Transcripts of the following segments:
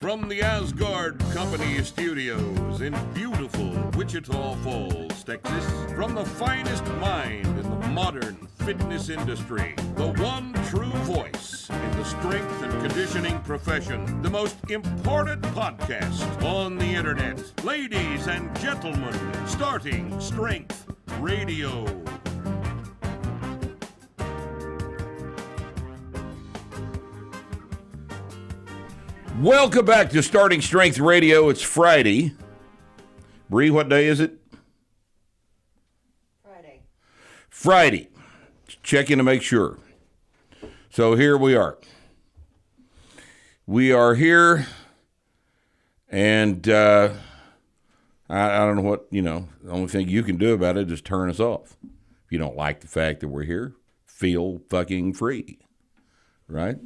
From the Asgard Company Studios in beautiful Wichita Falls, Texas, from the finest mind in the modern fitness industry, the one true voice in the strength and conditioning profession, the most important podcast on the internet. Ladies and gentlemen, starting Strength Radio. Welcome back to Starting Strength Radio. It's Friday. Bree, what day is it? Friday. Checking to make sure. So here we are. We are here, and I don't know what, the only thing you can do about it is turn us off. If you don't like the fact that we're here, feel fucking free, right?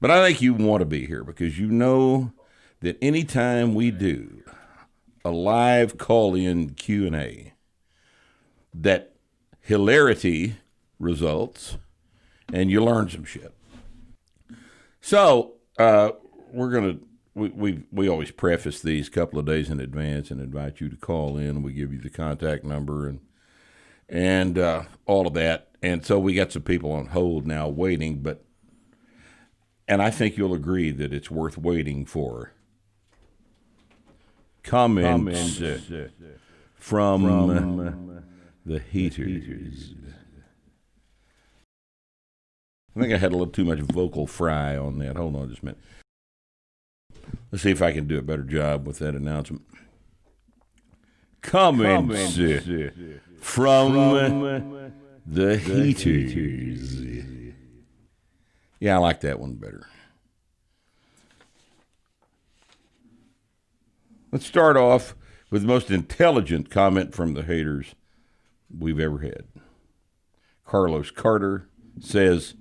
But I think you want to be here because you know that anytime we do a live call-in Q&A, that hilarity results and you learn some shit. So we always preface these a couple of days in advance and invite you to call in. We give you the contact number and all of that. And so we got some people on hold now waiting, and I think you'll agree that it's worth waiting for comments from the haters. I think I had a little too much vocal fry on that. Hold on just a minute. Let's see if I can do a better job with that announcement. Comments from the haters. Yeah, I like that one better. Let's start off with the most intelligent comment from the haters we've ever had. Carlos Carter says,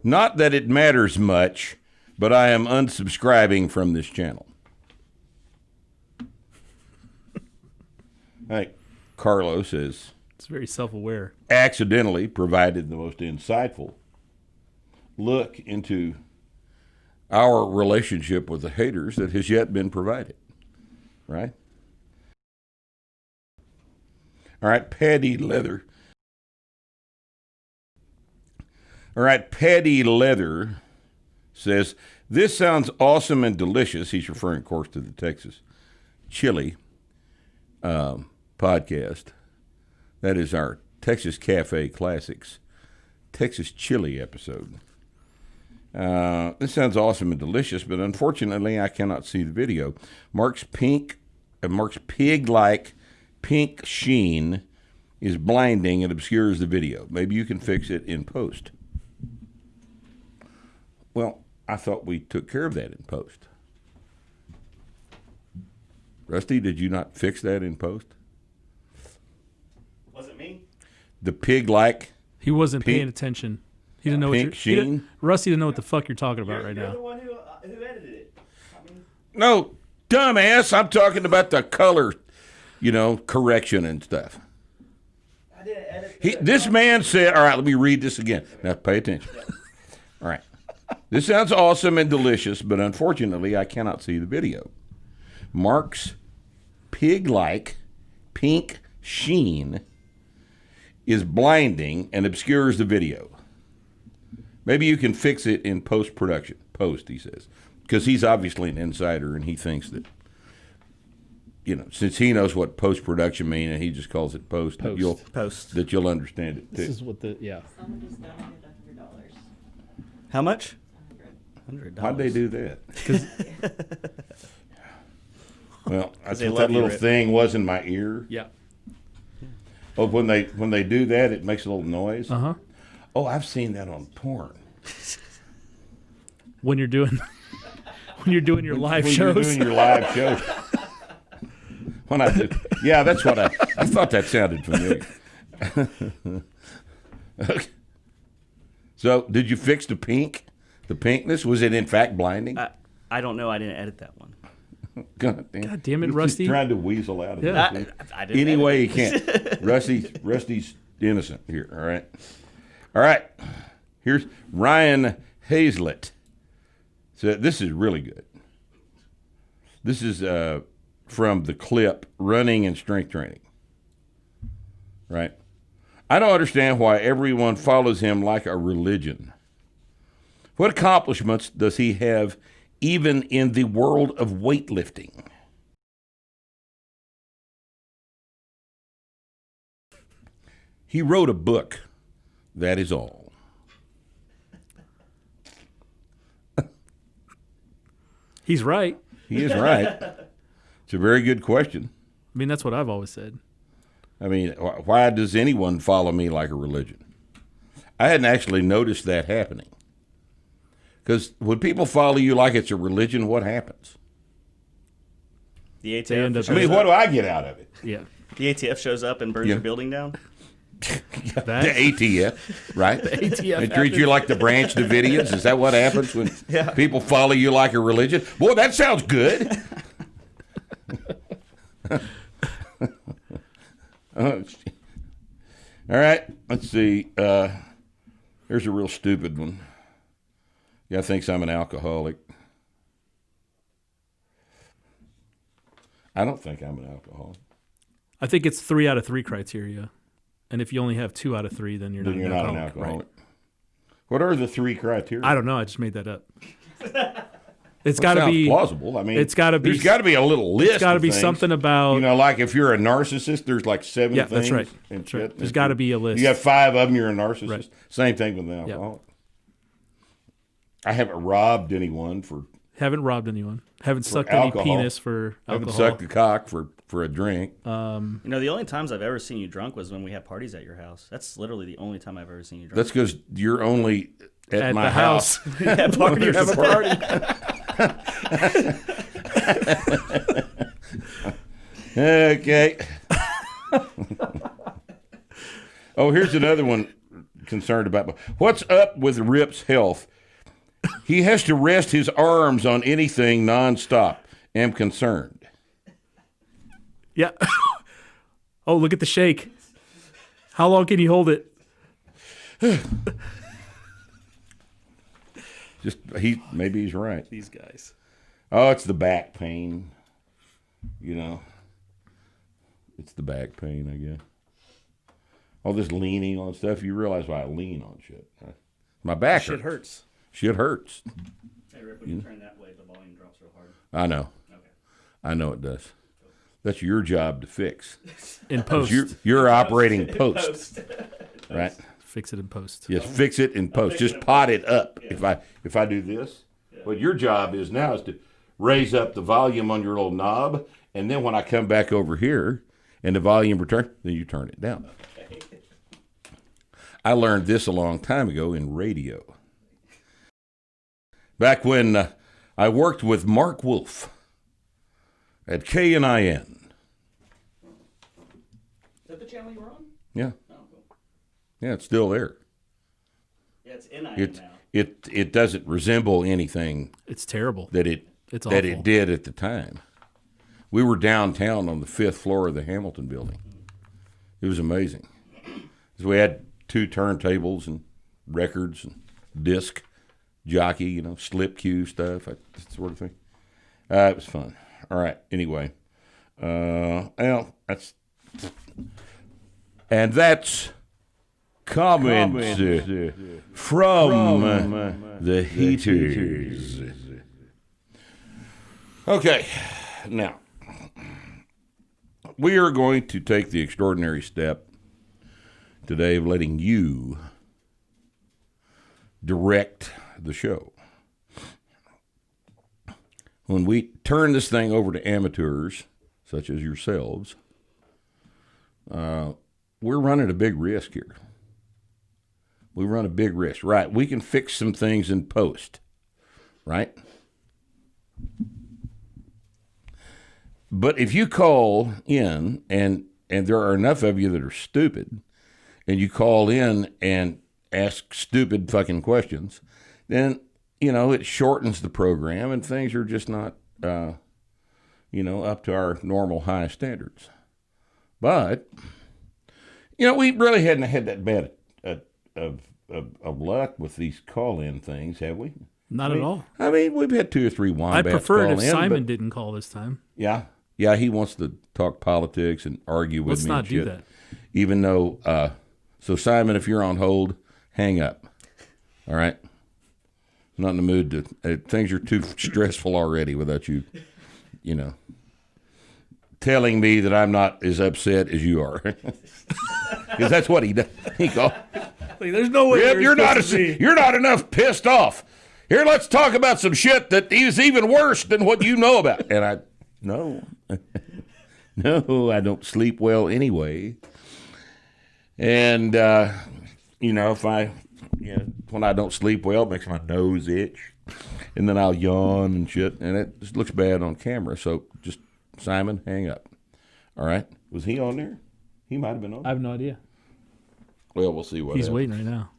"Not that it matters much, but I am unsubscribing from this channel." Right. Carlos is... It's very self-aware. Accidentally provided the most insightful look into our relationship with the haters that has yet been provided, right? All right, Paddy Leather. All right, Paddy Leather says, "This sounds awesome and delicious." He's referring, of course, to the Texas Chili podcast. That is our Texas Cafe Classics Texas Chili episode. This sounds awesome and delicious, but unfortunately, I cannot see the video. Mark's pig-like pink sheen is blinding and obscures the video. Maybe you can fix it in post. Well, I thought we took care of that in post. Rusty, did you not fix that in post? Was it me? The pig-like. He wasn't paying attention. He didn't know Rusty didn't know what the fuck you're talking about right now. You're the one who edited it. No, dumbass. I'm talking about the color, correction and stuff. I didn't edit. This man said, all right, let me read this again. Now pay attention. All right. This sounds awesome and delicious, but unfortunately, I cannot see the video. Mark's pig-like pink sheen is blinding and obscures the video. Maybe you can fix it in post-production. Post, he says. Because he's obviously an insider, and he thinks that, since he knows what post-production means, and he just calls it post. That you'll understand it, too. This is what Someone just donated $100. How much? $100. Why'd they do that? Well, that's what that little thing was in my ear. Yeah. Oh, when they do that, it makes a little noise? Uh-huh. Oh, I've seen that on porn. When you're doing your live shows. You're doing your live shows. When I do, yeah, that's what I thought that sounded familiar. Okay. So, did you fix the pinkness? Was it in fact blinding? I don't know. I didn't edit that one. God damn it, He's Rusty! Just trying to weasel out of it. I didn't Any way he edit can. Rusty's innocent here. All right. Here's Ryan Hazlett. So this is really good. This is from the clip, Running and Strength Training. Right? I don't understand why everyone follows him like a religion. What accomplishments does he have even in the world of weightlifting? He wrote a book. That is all. He's right. He is right. It's a very good question. I mean, that's what I've always said. I mean, why does anyone follow me like a religion? I hadn't actually noticed that happening. Because when people follow you like it's a religion, what happens? The They end up- ATF. I mean, what do I get out of it? Yeah. The ATF shows up and burns Yeah. your building down. The ATF, right? The ATF They treat you like the Branch Davidians. Is that what happens when people follow you like a religion? Boy, that sounds good. All right, let's see. Here's a real stupid one. Guy thinks I'm an alcoholic. I don't think I'm an alcoholic. I think it's 3 out of 3 criteria. And if you only have 2 out of 3, then you're not an alcoholic. Right. What are the 3 criteria? I don't know. I just made that up. It's got to be plausible. I mean, it's got to be. There's got to be a little list. It's got to of be things. something about. You know, like if you're a narcissist, there's like 7 Yeah, things. that's right. And That's right. shit. There's got to be a list. You got 5 of them, you're a narcissist. Right. Same thing with an alcoholic. I haven't robbed anyone for. Haven't robbed anyone. Haven't sucked alcohol. any penis for Haven't alcohol. sucked a cock for a drink. You know, the only times I've ever seen you drunk was when we had parties at your house. That's literally the only time I've ever seen you drunk. That's because you're only at my the house. At parties. There's a party. Okay. Oh, here's another one concerned about. What's up with Rip's health? He has to rest his arms on anything nonstop. Am concerned. Yeah. Oh, look at the shake. How long can you hold it? Maybe he's right. These guys. Oh, it's the back pain. You know, it's the back pain, I guess. All this leaning on stuff. You realize why I lean on shit. My back Shit hurts. Shit hurts. Hey, Rip, when you turn that way, the volume drops real hard. I know. Okay. I know it does. That's your job to fix. In post. You're operating post. Right? Fix it in post. Yes, fix it in post. Just pot it up. Yeah. If I do this, what your job is now is to raise up the volume on your little knob, and then when I come back over here and the volume returns, then you turn it down. Okay. I learned this a long time ago in radio. Back when I worked with Mark Wolf at KNIN. Is that the channel you were on? Yeah. Oh, cool. Yeah, it's still there. Yeah, it's NIN now. It doesn't resemble anything It's terrible. it's awful. it did at the time. We were downtown on the 5th floor of the Hamilton building. It was amazing. So we had 2 turntables and records and disc, jockey, slip cue stuff, that sort of thing. It was fun. All right. Anyway, that's comments from the heaters. Okay, now we are going to take the extraordinary step today of letting you direct the show. When we turn this thing over to amateurs, such as yourselves, we're running a big risk here. We run a big risk. Right, we can fix some things in post, right? But if you call in, and there are enough of you that are stupid, and you call in and ask stupid fucking questions, then, it shortens the program, and things are just not, up to our normal high standards. But, we really hadn't had that bad of luck with these call-in things, have we? Not at all. I mean, we've had 2 or 3 wombats I'd prefer it call if in, Simon but- didn't call this time. Yeah. Yeah, he wants to talk politics and argue with Let's me. not and do shit. that. Even though, so Simon, if you're on hold, hang up. All right? I'm not in the mood to, things are too stressful already without you, telling me that I'm not as upset as you are. Because that's what he does. He goes, There's no way Rip, you're not enough pissed off. Here, let's talk about some shit that is even worse than what you know about. And no, I don't sleep well anyway. And, if when I don't sleep well, it makes my nose itch. And then I'll yawn and shit. And it just looks bad on camera. So just, Simon, hang up. All right? Was he on there? He might have been on I there. have no idea. Well, we'll see what He's happens. waiting right now.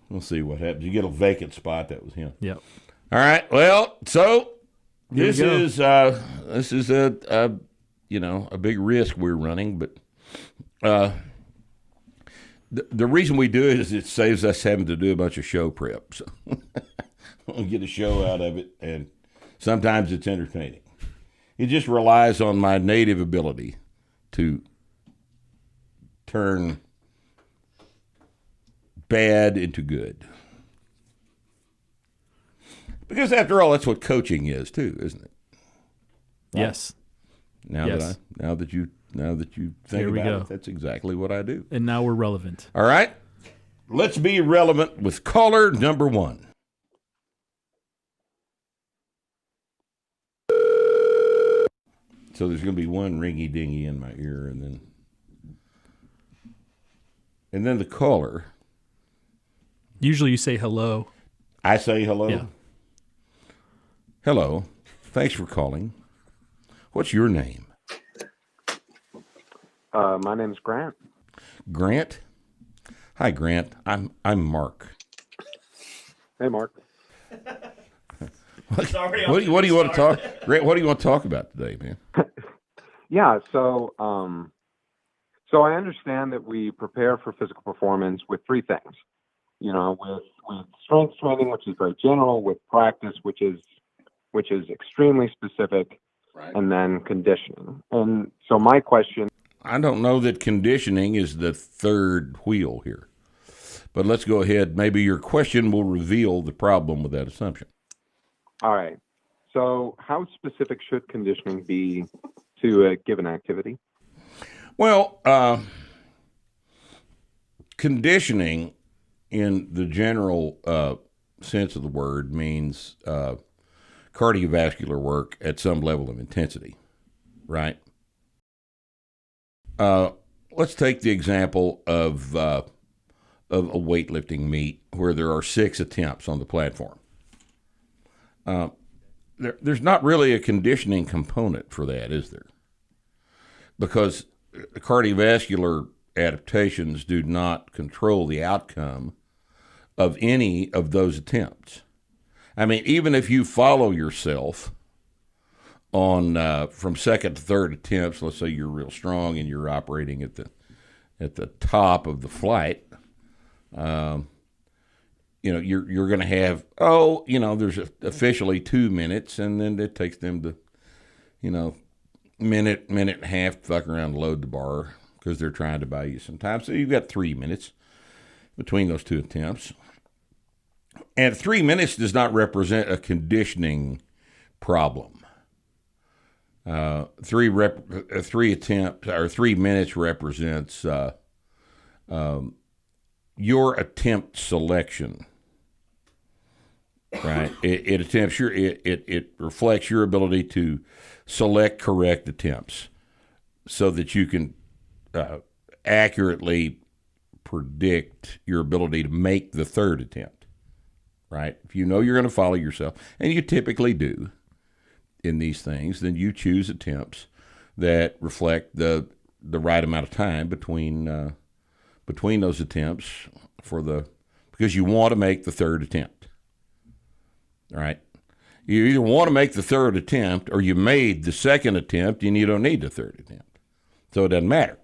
We'll see what happens. You get a vacant spot, that was him. Yep. All right. Well, so Here this we go. is a big risk we're running, but the reason we do it is it saves us having to do a bunch of show prep. So we'll get a show out of it, and sometimes it's entertaining. It just relies on my native ability to turn bad into good. Because after all, that's what coaching is too, isn't it? Yes. Now Yes. that you think Here we about go. it, that's exactly what I do. And now we're relevant. All right, let's be relevant with caller number 1. So there's going to be one ringy dingy in my ear, and then the caller. Usually you say hello. I say hello. Yeah. Hello. Thanks for calling. What's your name? My name's Grant. Grant. Hi, Grant. I'm Mark. Hey, Mark. Sorry, What do you want to talk? Grant, what do you want to talk about today, man? Yeah, so I understand that we prepare for physical performance with 3 things. With strength training, which is very general, with practice, which is extremely specific, Right. and then conditioning. And so my question. I don't know that conditioning is the third wheel here, but let's go ahead. Maybe your question will reveal the problem with that assumption. All right. So how specific should conditioning be to a given activity? Well, conditioning in the general sense of the word means cardiovascular work at some level of intensity, right? Let's take the example of a weightlifting meet where there are 6 attempts on the platform. There's not really a conditioning component for that, is there? Because cardiovascular adaptations do not control the outcome of any of those attempts. I mean, even if you follow yourself on from second to third attempts, let's say you're real strong and you're operating at the top of the flight, you're going to have there's officially 2 minutes, and then it takes them to minute and a half to fuck around and load the bar because they're trying to buy you some time. So you've got 3 minutes between those 2 attempts. And 3 minutes does not represent a conditioning problem. 3 attempts or 3 minutes represents your attempt selection. Right? It reflects your ability to select correct attempts so that you can accurately predict your ability to make the third attempt, right? If you know you're going to follow yourself, and you typically do in these things, then you choose attempts that reflect the right amount of time between those attempts because you want to make the third attempt, right? You either want to make the third attempt or you made the second attempt and you don't need the third attempt. So it doesn't matter.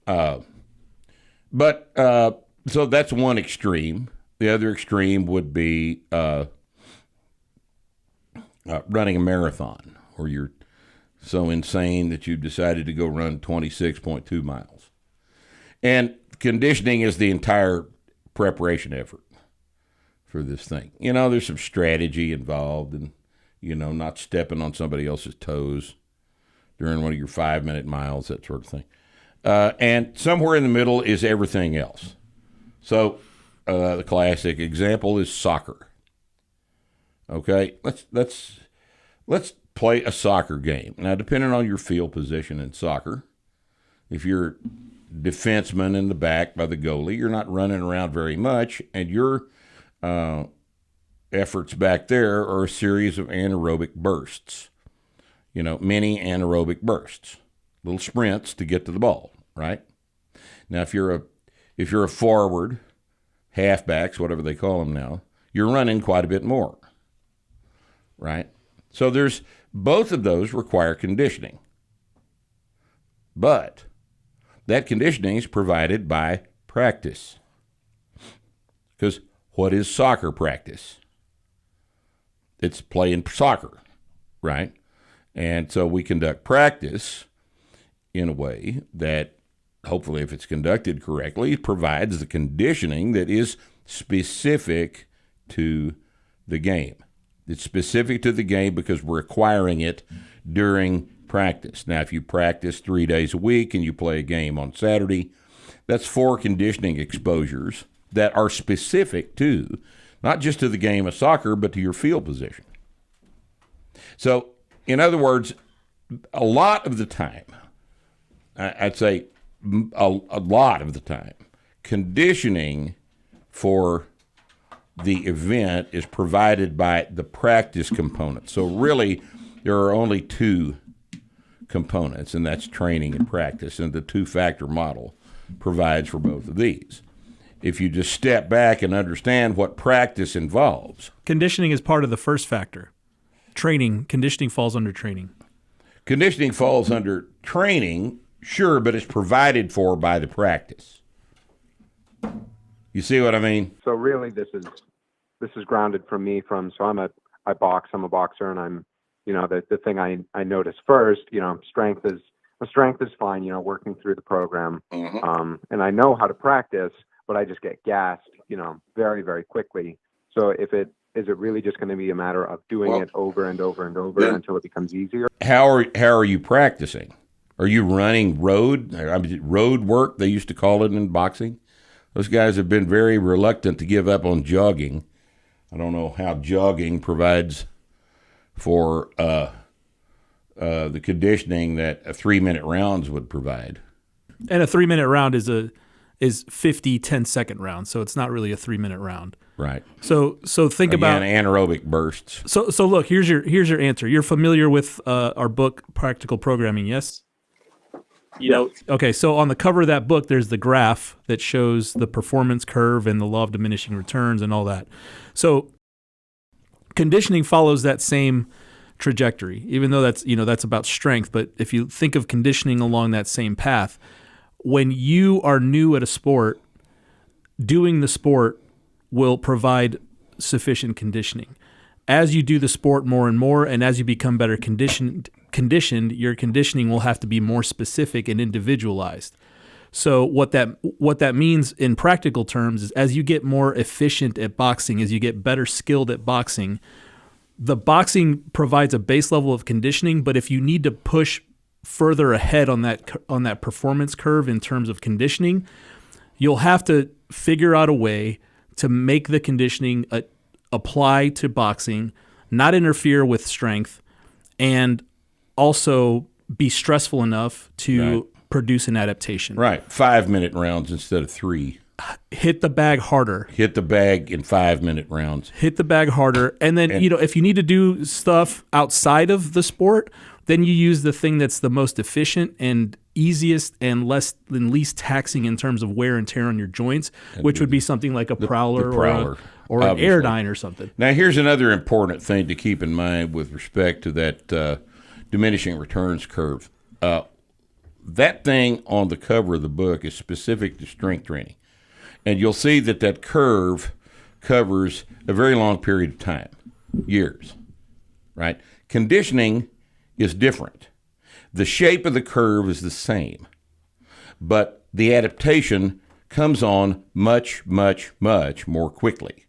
So that's one extreme. The other extreme would be running a marathon, or you're so insane that you've decided to go run 26.2 miles. And conditioning is the entire preparation effort for this thing. There's some strategy involved, and, not stepping on somebody else's toes during one of your 5-minute miles, that sort of thing. And somewhere in the middle is everything else. So the classic example is soccer. Okay, let's play a soccer game. Now, depending on your field position in soccer, if you're defenseman in the back by the goalie, you're not running around very much, and your efforts back there are a series of anaerobic bursts. Mini anaerobic bursts, little sprints to get to the ball, right? Now, if you're a forward, halfbacks, whatever they call them now, you're running quite a bit more, right? So both of those require conditioning. But that conditioning is provided by practice. Because what is soccer practice? It's playing soccer, right? And so we conduct practice in a way that, hopefully if it's conducted correctly, provides the conditioning that is specific to the game. It's specific to the game because we're acquiring it during practice. Now, if you practice 3 days a week and you play a game on Saturday, that's 4 conditioning exposures that are specific to, not just to the game of soccer, but to your field position. So, in other words, a lot of the time, I'd say a lot of the time, conditioning for the event is provided by the practice component. So really, there are only 2 components, and that's training and practice, and the 2-factor model provides for both of these. If you just step back and understand what practice involves. Conditioning is part of the first factor. Conditioning falls under training. Conditioning falls under training, sure, but it's provided for by the practice. You see what I mean? So really, this is grounded for me so I box. I'm a boxer, and I'm, the thing I notice first, strength is fine, working through the program. Mm-hmm. And I know how to practice, but I just get gassed, very, very quickly. So is it really just going to be a matter of doing it over and over and over until it becomes easier? How are you practicing? Are you running road work, they used to call it in boxing? Those guys have been very reluctant to give up on jogging. I don't know how jogging provides for the conditioning that a 3-minute rounds would provide. And a 3-minute round is 50 10-second rounds, so it's not really a 3-minute round. Right. So think about anaerobic bursts. So look, here's your answer. You're familiar with our book Practical Programming, yes? Okay, so on the cover of that book, there's the graph that shows the performance curve and the law of diminishing returns and all that. So conditioning follows that same trajectory, even though that's about strength. But if you think of conditioning along that same path, when you are new at a sport, doing the sport will provide sufficient conditioning. As you do the sport more and more, and as you become better conditioned, your conditioning will have to be more specific and individualized. So what that means in practical terms is, as you get more efficient at boxing, as you get better skilled at boxing, the boxing provides a base level of conditioning. But if you need to push further ahead on that performance curve in terms of conditioning, you'll have to figure out a way to make the conditioning apply to boxing, not interfere with strength, and also be stressful enough to produce an adaptation. Right. 5-minute rounds instead of 3. Hit the bag harder. Hit the bag in 5-minute rounds. Hit the bag harder. And then, if you need to do stuff outside of the sport, then you use the thing that's the most efficient and easiest and least taxing in terms of wear and tear on your joints, which would be something like a prowler or an Airdyne or something. Now, here's another important thing to keep in mind with respect to that diminishing returns curve. That thing on the cover of the book is specific to strength training. And you'll see that curve covers a very long period of time, years, right? Conditioning is different. The shape of the curve is the same, but the adaptation comes on much, much, much more quickly.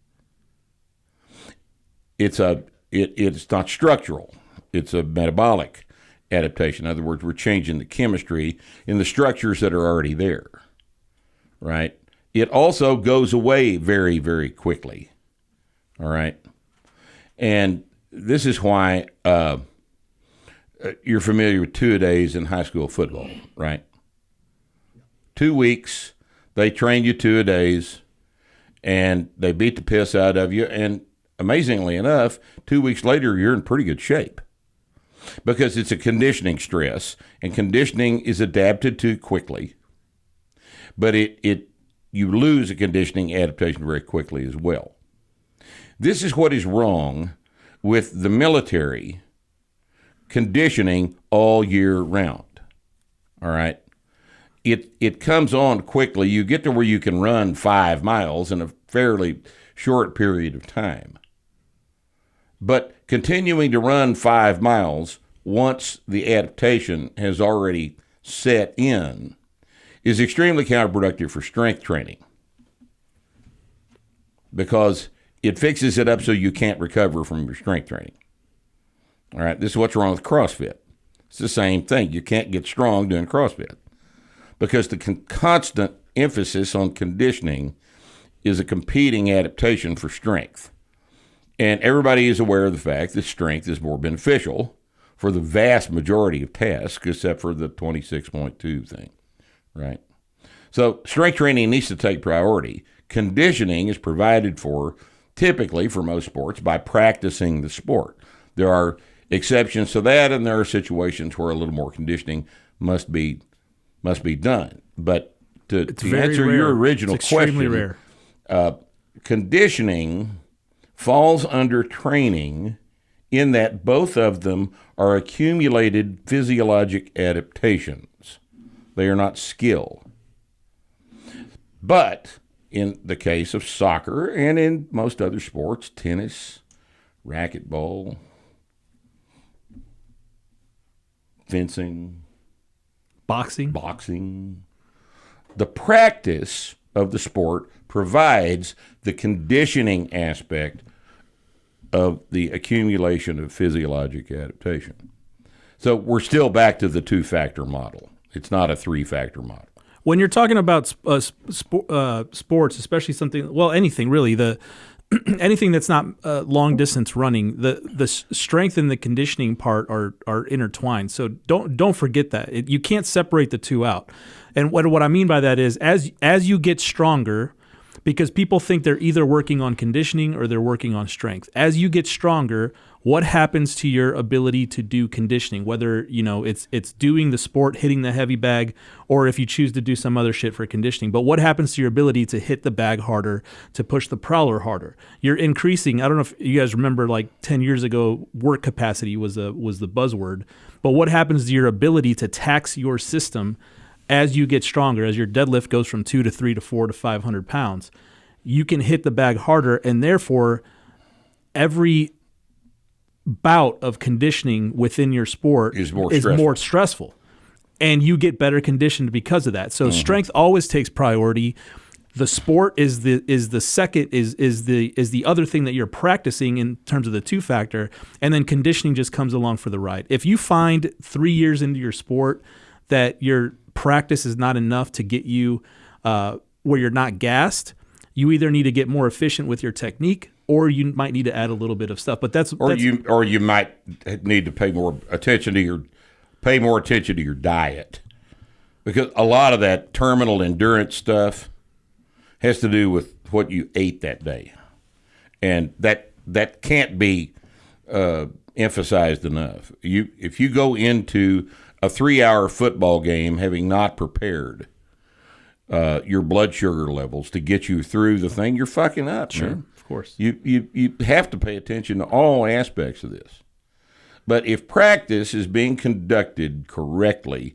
It's not structural. It's a metabolic adaptation. In other words, we're changing the chemistry in the structures that are already there, right? It also goes away very, very quickly, all right? And this is why you're familiar with two-a-days in high school football, right? 2 weeks, they train you two-a-days, and they beat the piss out of you, and amazingly enough, 2 weeks later, you're in pretty good shape because it's a conditioning stress, and conditioning is adapted to quickly, but you lose a conditioning adaptation very quickly as well. This is what is wrong with the military conditioning all year round, all right? It comes on quickly. You get to where you can run 5 miles in a fairly short period of time. But continuing to run 5 miles once the adaptation has already set in is extremely counterproductive for strength training because it fixes it up so you can't recover from your strength training. All right, this is what's wrong with CrossFit. It's the same thing. You can't get strong doing CrossFit because the constant emphasis on conditioning is a competing adaptation for strength. And everybody is aware of the fact that strength is more beneficial for the vast majority of tasks, except for the 26.2 thing, right? So strength training needs to take priority. Conditioning is provided for, typically for most sports, by practicing the sport. There are exceptions to that, and there are situations where a little more conditioning must be done. But to answer rare. your original it's extremely question, rare. Conditioning falls under training in that both of them are accumulated physiologic adaptations. They are not skill. But in the case of soccer and in most other sports, tennis, racquetball, fencing, Boxing. the practice of the sport provides the conditioning aspect of the accumulation of physiologic adaptation. So we're still back to the 2-factor model. It's not a 3-factor model. When you're talking about sports, especially anything really, anything that's not long distance running, the strength and the conditioning part are intertwined. So don't forget that. You can't separate the two out. And what I mean by that is as you get stronger, because people think they're either working on conditioning or they're working on strength. As you get stronger, what happens to your ability to do conditioning, whether it's doing the sport, hitting the heavy bag, or if you choose to do some other shit for conditioning. But what happens to your ability to hit the bag harder, to push the prowler harder? You're increasing. I don't know if you guys remember, like 10 years ago, work capacity was the buzzword. But what happens to your ability to tax your system as you get stronger, as your deadlift goes from 2 to 3 to 4 to 500 pounds? You can hit the bag harder, and therefore every bout of conditioning within your sport is more stressful, and you get better conditioned because of that. So strength always takes priority. The sport is the second is the other thing that you're practicing in terms of the 2-factor, and then conditioning just comes along for the ride. If you find 3 years into your sport that your practice is not enough to get you where you're not gassed, you either need to get more efficient with your technique, or you might need to add a little bit of stuff. But you might need to pay more attention to your diet, because a lot of that terminal endurance stuff has to do with what you ate that day, and that can't be emphasized enough. If you go into a 3-hour football game having not prepared your blood sugar levels to get you through the thing, you're fucking up. Sure, man. of course. You have to pay attention to all aspects of this. But if practice is being conducted correctly,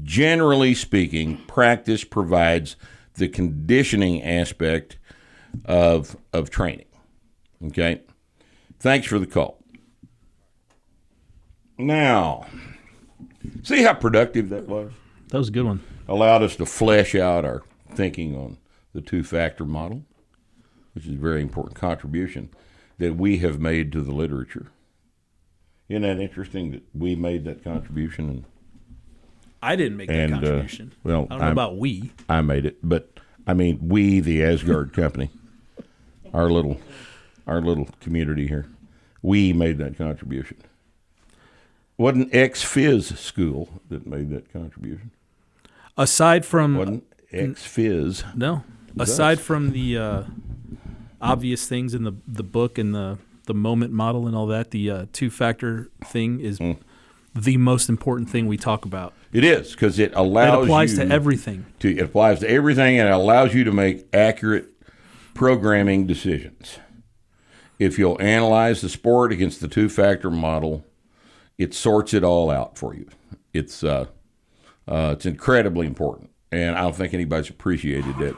generally speaking, practice provides the conditioning aspect of training. Okay? Thanks for the call. Now, see how productive that was? That was a good one. Allowed us to flesh out our thinking on the two-factor model, which is a very important contribution that we have made to the literature. Isn't that interesting that we made that contribution? And I didn't make that contribution. Well, I don't know about we. I made it, but I mean we, the Asgard company, our little community here, we made that contribution. Wasn't ex-Phys school that made that contribution? Aside from Wasn't ex-Phys? no, aside from the obvious things in the book and the moment model and all that, the two-factor thing is the most important thing we talk about. It is, because it allows It applies you to everything. It applies to everything, and it allows you to make accurate programming decisions. If you'll analyze the sport against the two-factor model, it sorts it all out for you. It's incredibly important, and I don't think anybody's appreciated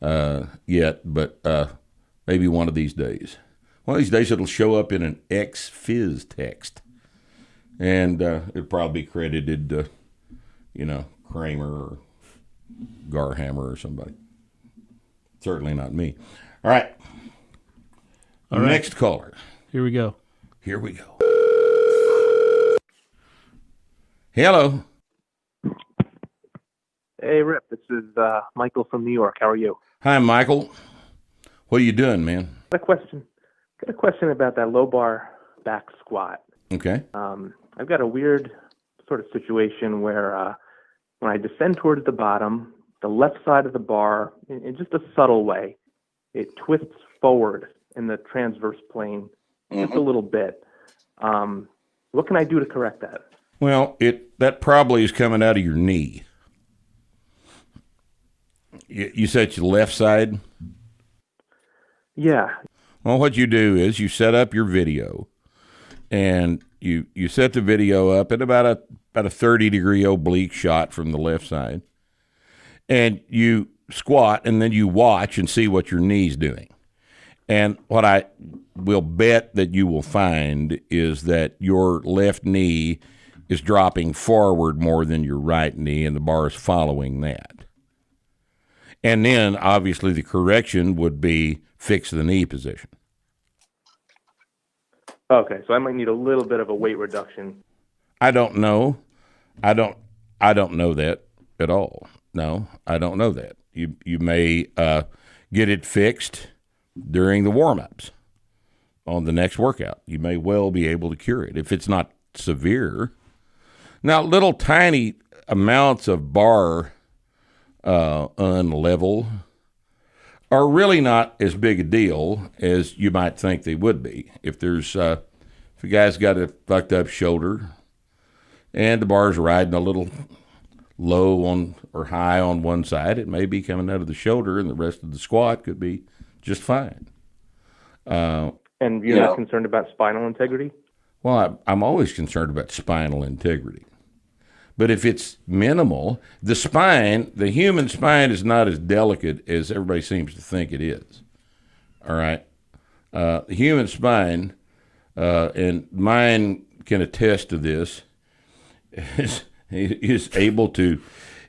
that yet, but maybe one of these days. One of these days it'll show up in an ex-Phys text, and it'll probably be credited to, Kramer or Garhammer or somebody. Certainly not me. All right. Next caller. Here we go. Hello. Hey, Rip. This is Michael from New York. How are you? Hi, Michael. What are you doing, man? Got a question about that low bar back squat. Okay. I've got a weird sort of situation where when I descend towards the bottom, the left side of the bar, in just a subtle way, it twists forward in the transverse plane just a little bit. What can I do to correct that? Well, that probably is coming out of your knee. You said it's your left side? Yeah. Well, what you do is you set up your video, and you set the video up at about a 30-degree oblique shot from the left side, and you squat, and then you watch and see what your knee's doing. And what I will bet that you will find is that your left knee is dropping forward more than your right knee, and the bar is following that. And then, obviously, the correction would be fix the knee position. Okay, so I might need a little bit of a weight reduction. I don't know. I don't know that at all. No, I don't know that. You may get it fixed during the warm-ups on the next workout. You may well be able to cure it if it's not severe. Now, little tiny amounts of bar unlevel are really not as big a deal as you might think they would be. If there's if a guy's got a fucked up shoulder and the bar's riding a little low on or high on one side, it may be coming out of the shoulder, and the rest of the squat could be just fine. And you're not concerned about spinal integrity? Well, I'm always concerned about spinal integrity. But if it's minimal, the human spine is not as delicate as everybody seems to think it is. All right? The human spine, and mine can attest to this, is able to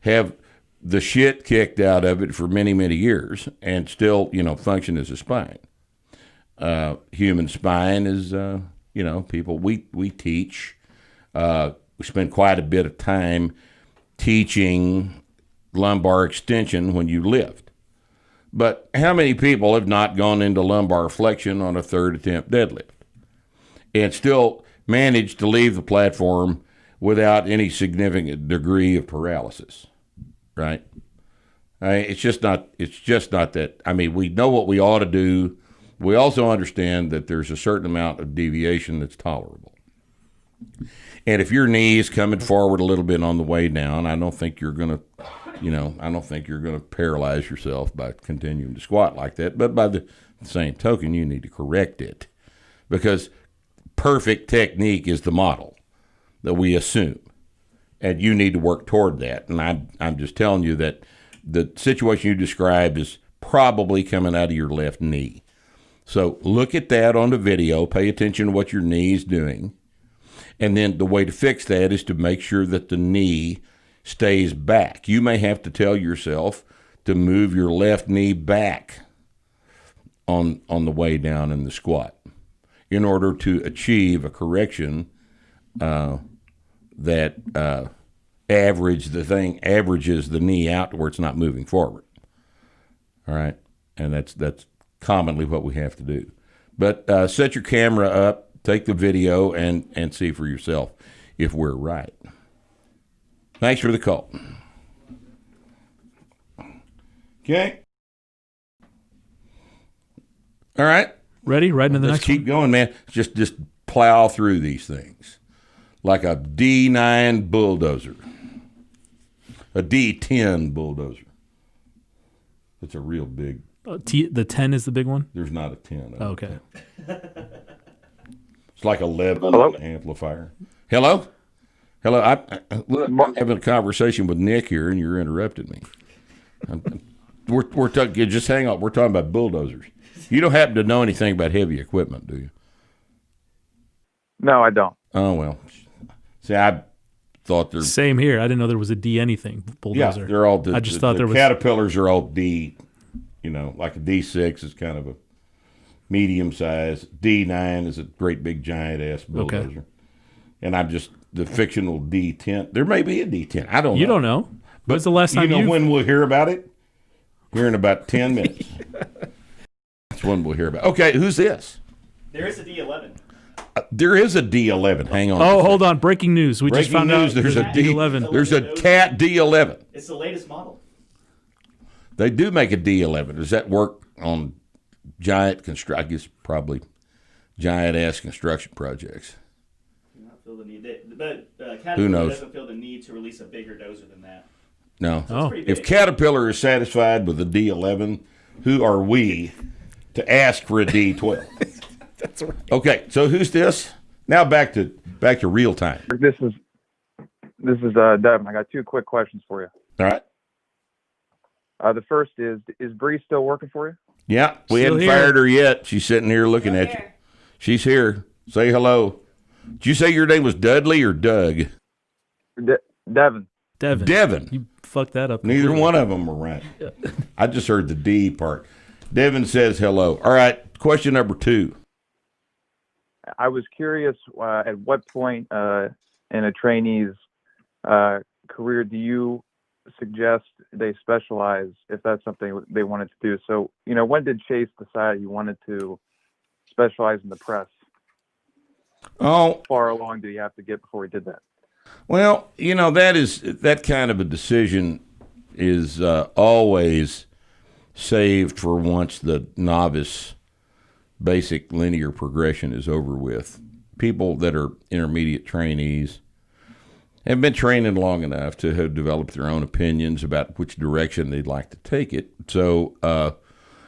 have the shit kicked out of it for many, many years and still, function as a spine. Human spine is, people, we teach, we spend quite a bit of time teaching lumbar extension when you lift. But how many people have not gone into lumbar flexion on a third attempt deadlift and still managed to leave the platform without any significant degree of paralysis, right? It's just not that. I mean, we know what we ought to do. We also understand that there's a certain amount of deviation that's tolerable. And if your knee is coming forward a little bit on the way down, I don't think you're going to paralyze yourself by continuing to squat like that. But by the same token, you need to correct it, because perfect technique is the model that we assume, and you need to work toward that. And I'm just telling you that the situation you described is probably coming out of your left knee. So look at that on the video. Pay attention to what your knee is doing. And then the way to fix that is to make sure that the knee stays back. You may have to tell yourself to move your left knee back on the way down in the squat in order to achieve a correction that averages the knee out to where it's not moving forward. All right, and that's commonly what we have to do. But set your camera up, take the video, and see for yourself if we're right. Thanks for the call. Okay. All right. Ready? Right into the Let's next keep one. going, man. Just plow through these things like a D9 bulldozer, a D10 bulldozer. It's a real big. The 10 is the big one? There's not a 10. Oh, okay. It's like 11 Hello? amplifier. Hello? Hello? I'm having a conversation with Nick here, and you're interrupting me. We're talking. Just hang on. We're talking about bulldozers. You don't happen to know anything about heavy equipment, do you? No, I don't. Oh well. See, I thought they're Same here. I didn't know there was a D anything bulldozer. yeah. They're all. I just thought there was Caterpillars are all D. You know, like a D6 is kind of a medium size. D9 is a great big giant ass bulldozer. Okay. And I'm just the fictional D10. There may be a D10. I don't know. You don't know. When's the last time you know when we'll hear about it? Here in about 10 minutes. That's when we'll hear about it. Okay, who's this? There is a D11. There is a D11. Hang on. Oh, hold on. Breaking news. We just Breaking found news. out There's a D11. There's a Cat D11. It's the latest model. They do make a D11. Does that work on giant I guess probably giant ass construction projects? Do not feel the need. But Caterpillar Who knows? doesn't feel the need to release a bigger dozer than that. No. Oh. Pretty If big. Caterpillar is satisfied with a D11, who are we to ask for a D12? That's right. Okay, so who's this? Now back to real time. This is Devin. I got two quick questions for you. All right. The first is Bree still working for you? Yeah, we Still hadn't here. fired her yet. She's sitting here looking at you. She's here. Say hello. Did you say your name was Dudley or Doug? Devin. Devin. You fucked that up. Neither completely. one of them were right. I just heard the D part. Devin says hello. All right, question number 2. I was curious at what point in a trainee's career do you suggest they specialize if that's something they wanted to do? So, when did Chase decide he wanted to specialize in the press? Oh, How far along did he have to get before he did that? well, that kind of a decision is always saved for once the novice basic linear progression is over with. People that are intermediate trainees have been training long enough to have developed their own opinions about which direction they'd like to take it. So, a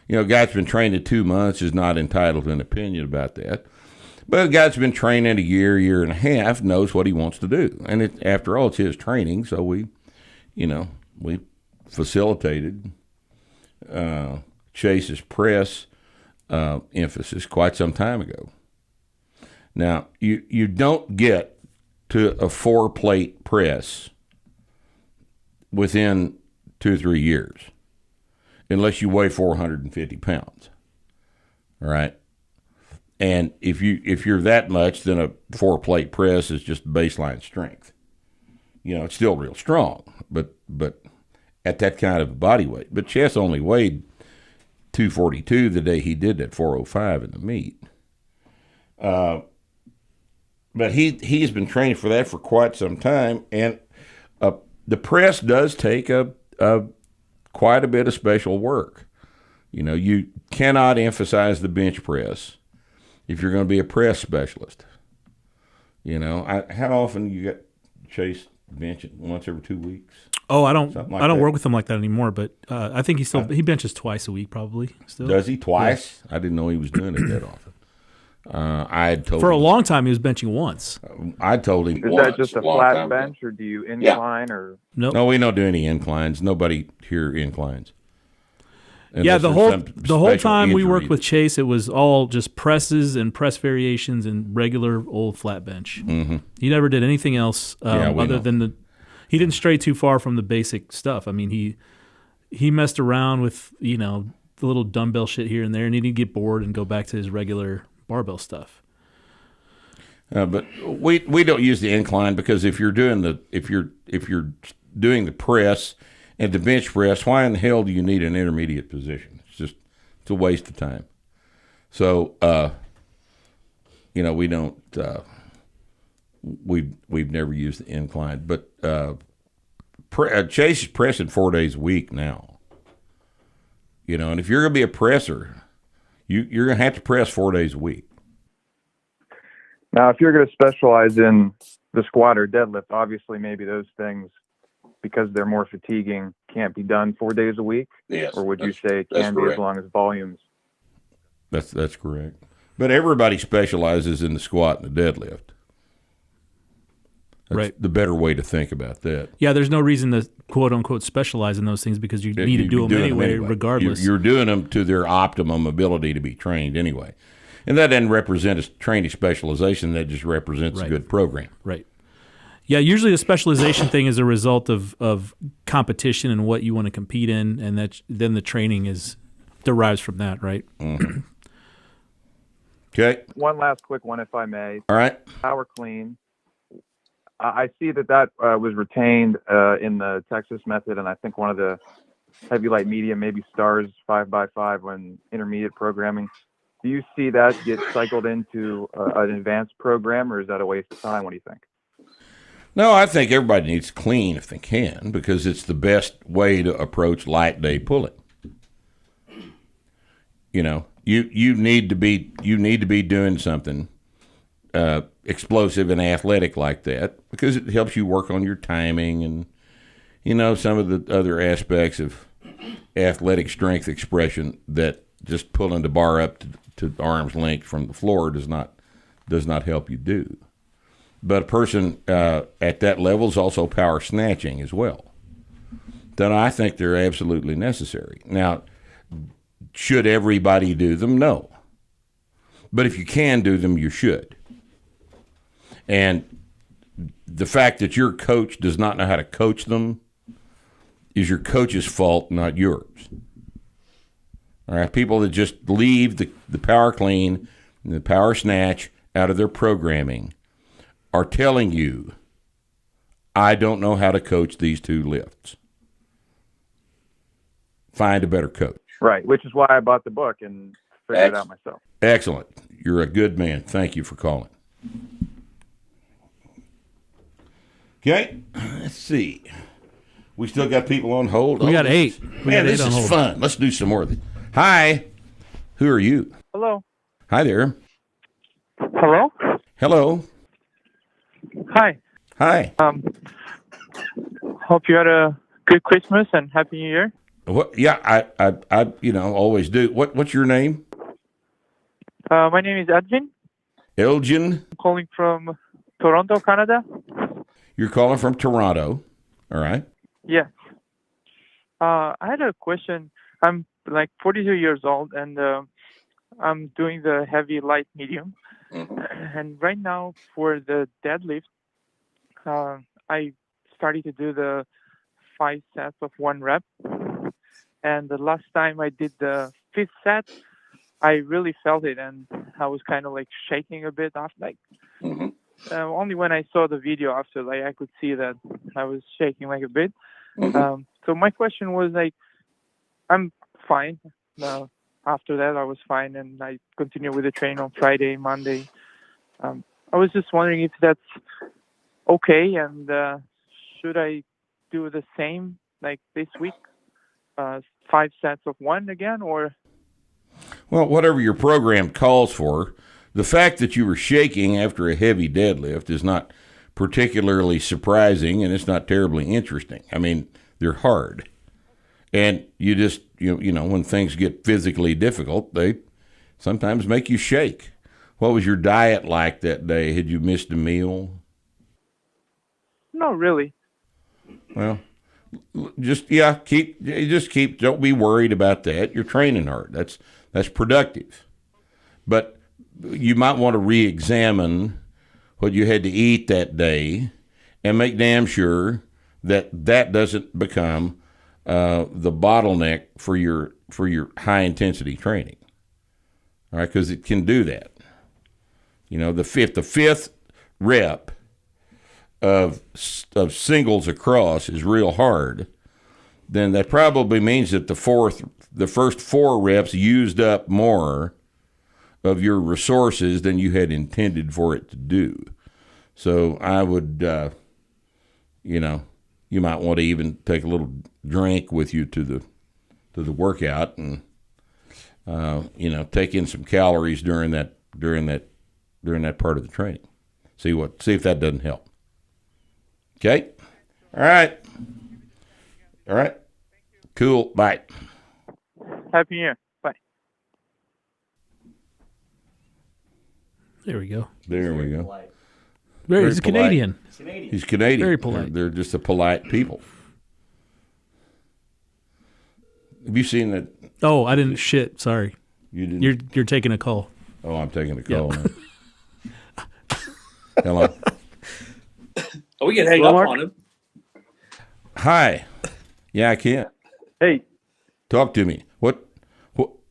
guy that's been training 2 months is not entitled to an opinion about that. But a guy that's been training a year and a half knows what he wants to do. And after all, it's his training, so we facilitated Chase's press emphasis quite some time ago. Now, you don't get to a 4-plate press within 2 or 3 years unless you weigh 450 pounds. All right? And if you're that much, then a 4-plate press is just baseline strength. It's still real strong, but at that kind of body weight. But Chess only weighed 242 the day he did that 405 in the meet. But he's been training for that for quite some time, and the press does take quite a bit of special work. You cannot emphasize the bench press if you're going to be a press specialist. How often you get Chase benching? Once every 2 weeks? Oh, I don't Something like I don't that. work with him like that anymore, but I think he benches twice a week probably still. Does he twice? I didn't know he was doing it that often. I had told For a him, long time he was benching once. I told him Is once, that just a long flat time ago. bench, or do you incline, or Nope. No, we don't do any inclines. Nobody here inclines. Yeah, unless the there's whole some the whole special time we injury worked with Chase, it was all just presses and press variations and regular old flat bench. Mm-hmm. He never did anything else Yeah, we other know. than he didn't stray too far from the basic stuff. I mean, he messed around with, the little dumbbell shit here and there, and he'd get bored and go back to his regular barbell stuff. But we don't use the incline because if you're doing the press and the bench press, why in the hell do you need an intermediate position? It's a waste of time. So we don't we've never used the incline, but Chase is pressing 4 days a week now. And if you're going to be a presser, you're going to have to press 4 days a week. Now, if you're going to specialize in the squat or deadlift, obviously maybe those things, because they're more fatiguing, can't be done 4 days a week. Yes, or would you say it can be correct. as long as volumes? That's correct. But everybody specializes in the squat and the deadlift. That's Right. the better way to think about that. Yeah, there's no reason to quote unquote specialize in those things because you need to You'd do be them doing anyway, regardless. You're doing them to their optimum ability to be trained anyway. And that doesn't represent a training specialization. That just represents a good program. Right. Yeah, usually the specialization thing is a result of competition and what you want to compete in, and then the training derives from that, right? Mm-hmm. Okay. One last quick one, if I may. All right. Power clean. I see that was retained in the Texas method, and I think one of the heavy, light, medium, maybe stars 5x5 when intermediate programming. Do you see that get cycled into an advanced program, or is that a waste of time? What do you think? No, I think everybody needs to clean if they can because it's the best way to approach light day pulling. You need to be doing something explosive and athletic like that because it helps you work on your timing and some of the other aspects of athletic strength expression that just pulling the bar up to arm's length from the floor does not help you do. But a person at that level is also power snatching as well. Then I think they're absolutely necessary. Now, should everybody do them? No. But if you can do them, you should. And the fact that your coach does not know how to coach them is your coach's fault, not yours. All right, people that just leave the power clean and the power snatch out of their programming are telling you, I don't know how to coach these two lifts. Find a better coach. Right, which is why I bought the book and figured it out myself. Excellent. You're a good man. Thank you for calling. Okay, let's see. We still got people on hold. We got 8. This is fun. Let's do some more of this. Hi. Who are you? Hello. Hi there. Hello. Hello. Hi. Hi. Hope you had a good Christmas and Happy New Year. What? Yeah, I always do. What's your name? My name is Edwin. Elgin. I'm calling from Toronto, Canada. You're calling from Toronto. All right. Yes. I had a question. I'm like 42 years old, and I'm doing the heavy, light, medium. Mm-hmm. And right now for the deadlift, I started to do the 5 sets of 1 rep. And the last time I did the 5th set, I really felt it, and I was kind of like shaking a bit after, Mm-hmm. only when I saw the video after, like I could see that I was shaking like a bit. Mm-hmm. So my question was like, I'm fine. After that, I was fine, and I continued with the training on Friday, Monday. I was just wondering if that's okay, and should I do the same like this week, 5 sets of 1 again, or? Well, whatever your program calls for, the fact that you were shaking after a heavy deadlift is not particularly surprising, and it's not terribly interesting. I mean, they're hard. And you just, when things get physically difficult, they sometimes make you shake. What was your diet like that day? Had you missed a meal? No, really. Well, just keep. Don't be worried about that. You're training hard. That's productive. But you might want to re-examine what you had to eat that day, and make damn sure that doesn't become the bottleneck for your high intensity training. All right, because it can do that. You know, the fifth rep of singles across is real hard, then that probably means that the first 4 reps used up more of your resources than you had intended for it to do. So I would, you might want to even take a little drink with you to the workout, and take in some calories during that part of the training. See if that doesn't help. Okay? All right. Cool. Bye. Happy New Year. Bye. There we go. Polite. He's polite. Canadian. He's Canadian. Very polite. They're just a polite people. Have you seen that? Oh, I didn't shit. Sorry. You didn't. You're taking a call. Oh, I'm taking a call. Yeah. Hello. Oh, we can hang up on him. Hi. Yeah, I can. Hey, Talk to me.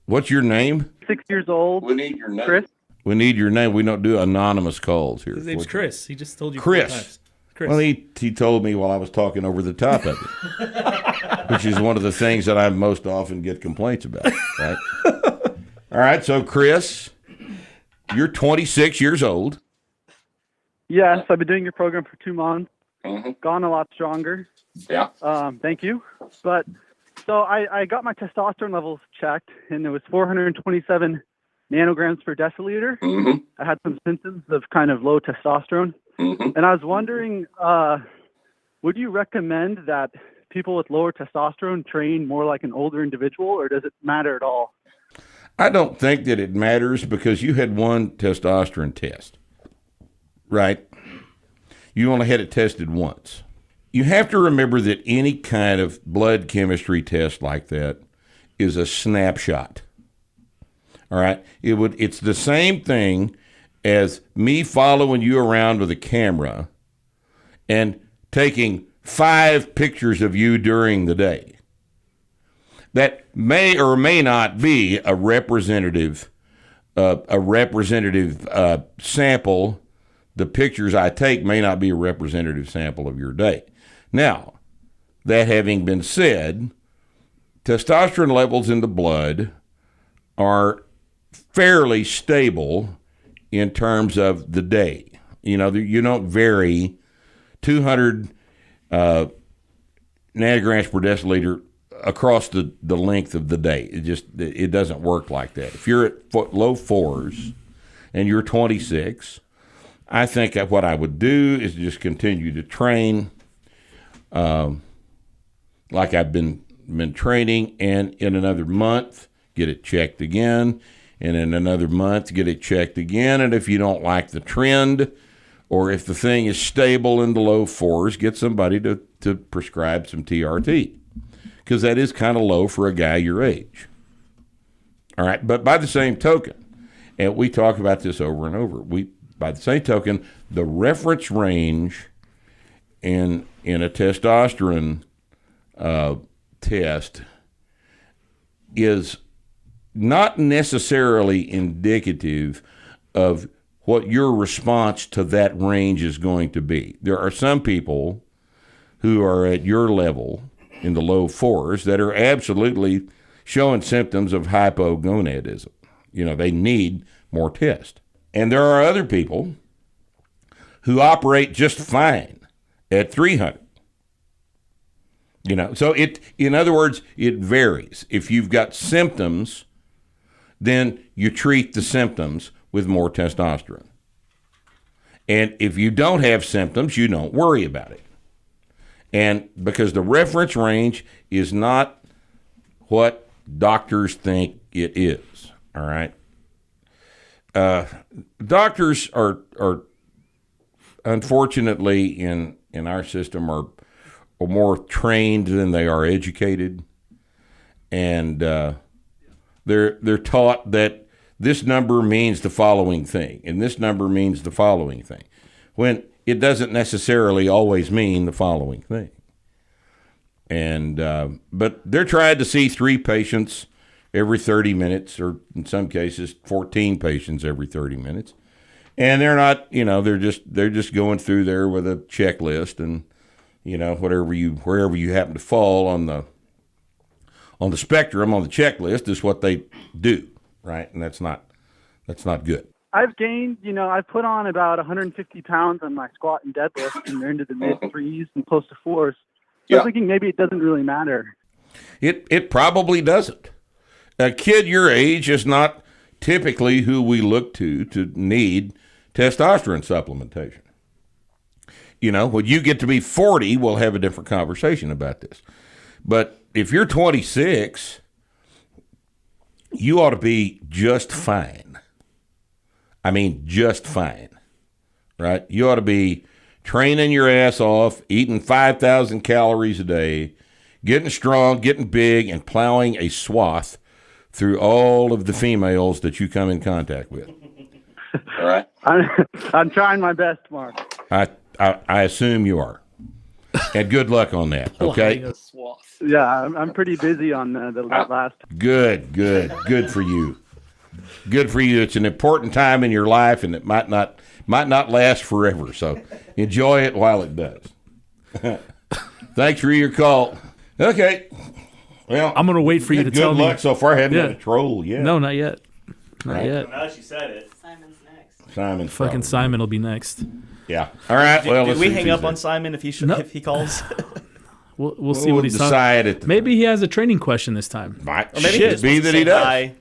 What's your name? 6 years old. We need your name. Chris? We need your name. We don't do anonymous calls here. His name's Chris. He just told you Chris. 4 times. Chris. Well, he told me while I was talking over the top of it, which is one of the things that I most often get complaints about. Right? All right. So, Chris, you're 26 years old. Yes, I've been doing your program for 2 months. Mm-hmm. Gone a lot stronger. Yeah. Thank you. But so I got my testosterone levels checked, and it was 427 nanograms per deciliter. Mm-hmm. I had some symptoms of kind of low testosterone. Mm-hmm. And I was wondering, would you recommend that people with lower testosterone train more like an older individual, or does it matter at all? I don't think that it matters because you had one testosterone test, right? You only had it tested once. You have to remember that any kind of blood chemistry test like that is a snapshot. All right? It's the same thing as me following you around with a camera and taking 5 pictures of you during the day. That may or may not be a representative sample. The pictures I take may not be a representative sample of your day. Now, that having been said, testosterone levels in the blood are fairly stable in terms of the day. You don't vary 200 nanograms per deciliter across the length of the day. It doesn't work like that. If you're at low 4s and you're 26, I think that what I would do is just continue to train like I've been training, and in another month, get it checked again, and in another month, get it checked again. And if you don't like the trend, or if the thing is stable in the low 4s, get somebody to prescribe some TRT, because that is kind of low for a guy your age. All right, but by the same token, and we talk about this over and over, by the same token, the reference range in a testosterone test is not necessarily indicative of what your response to that range is going to be. There are some people who are at your level in the low 4s that are absolutely showing symptoms of hypogonadism. They need more tests. And there are other people who operate just fine at 300. So in other words, it varies. If you've got symptoms, then you treat the symptoms with more testosterone. And if you don't have symptoms, you don't worry about it. And because the reference range is not what doctors think it is, all right? Doctors are unfortunately in our system more trained than they are educated, and they're taught that this number means the following thing, and this number means the following thing, when it doesn't necessarily always mean the following thing. And but they're trying to see 3 patients every 30 minutes, or in some cases 14 patients every 30 minutes. And they're not, they're just going through there with a checklist, and wherever you happen to fall on the spectrum on the checklist is what they do, right? And that's not good. I've gained, I've put on about 150 pounds on my squat and deadlift, and they're into the mid 3s and close to 4s. So I'm thinking maybe it doesn't really matter. It probably doesn't. A kid your age is not typically who we look to need testosterone supplementation. When you get to be 40, we'll have a different conversation about this. But if you're 26, you ought to be just fine. I mean, just fine, right? You ought to be training your ass off, eating 5,000 calories a day, getting strong, getting big, and plowing a swath through all of the females that you come in contact with. All right? I'm trying my best, Mark. I assume you are. And good luck on that, okay? Yeah, I'm pretty busy on the last. Good for you. Good for you. It's an important time in your life, and it might not last forever. So enjoy it while it does. Thanks for your call. Okay. Well, I'm going to wait for you to tell me. Good luck so far. I haven't had a troll yet. No, not yet. Not yet. Now that you said it. Simon's next. Simon's Fucking probably. Simon will be next. Yeah. All right. Well, Did let's we see hang if up he's on there. Simon if he calls? We'll see what he's decide at the Maybe he has a training question this time. Might Or maybe he just be wants to that he say does. hi.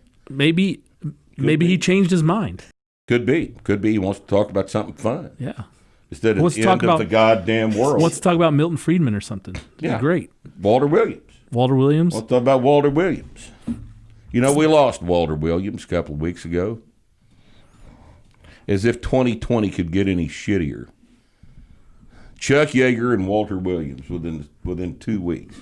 Maybe he changed his mind. Could be. He wants to talk about something fun Yeah. instead of Wants the to end talk of the goddamn world. Wants to talk about Milton Friedman or something. Yeah. Great. Walter Williams. Walter Williams. Let's talk about Walter Williams. We lost Walter Williams a couple of weeks ago. As if 2020 could get any shittier. Chuck Yeager and Walter Williams within 2 weeks.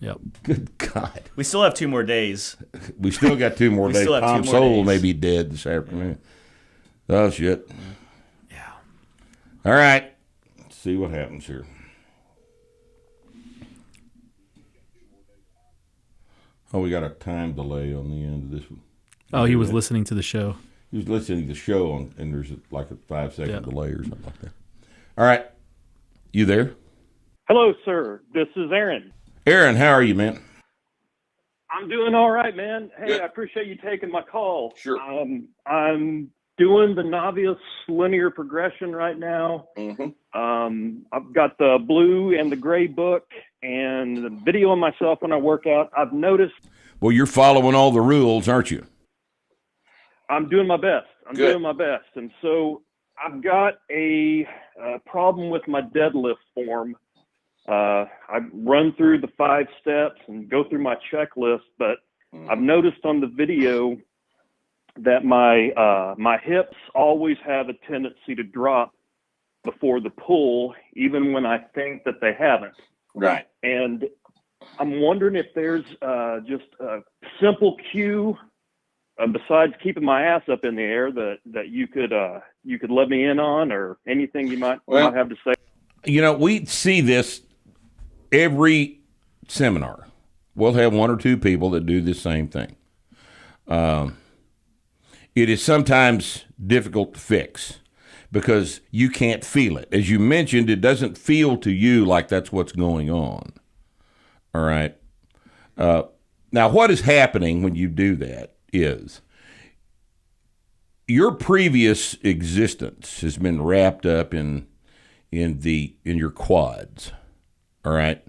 Yep. Good God. We still have 2 more days. We still got 2 more We days. still have 2 Tom more Sowell days. may be dead this afternoon. Oh, shit. Yeah. All right. Let's see what happens here. Oh, we got a time delay on the end of this one. Oh, he was listening to the show. He was listening to the show, and there's like a 5-second Yeah. delay or something like that. All right. You there? Hello, sir. This is Aaron. Aaron, how are you, man? I'm doing all right, man. Hey, Good. I appreciate you taking my call. Sure. I'm doing the novice linear progression right now. Mm-hmm. I've got the blue and the gray book and the video of myself when I work out. I've noticed Well, you're following all the rules, aren't you? I'm doing my best. Good. Doing my best. And so I've got a problem with my deadlift form. I run through the 5 steps and go through my checklist, but I've noticed on the video that my hips always have a tendency to drop before the pull, even when I think that they haven't. Right. And I'm wondering if there's just a simple cue besides keeping my ass up in the air that you could let me in on, or anything you might have to say. We see this every seminar. We'll have 1 or 2 people that do the same thing. It is sometimes difficult to fix because you can't feel it. As you mentioned, it doesn't feel to you like that's what's going on. All right. Now, what is happening when you do that is your previous existence has been wrapped up in your quads. All right.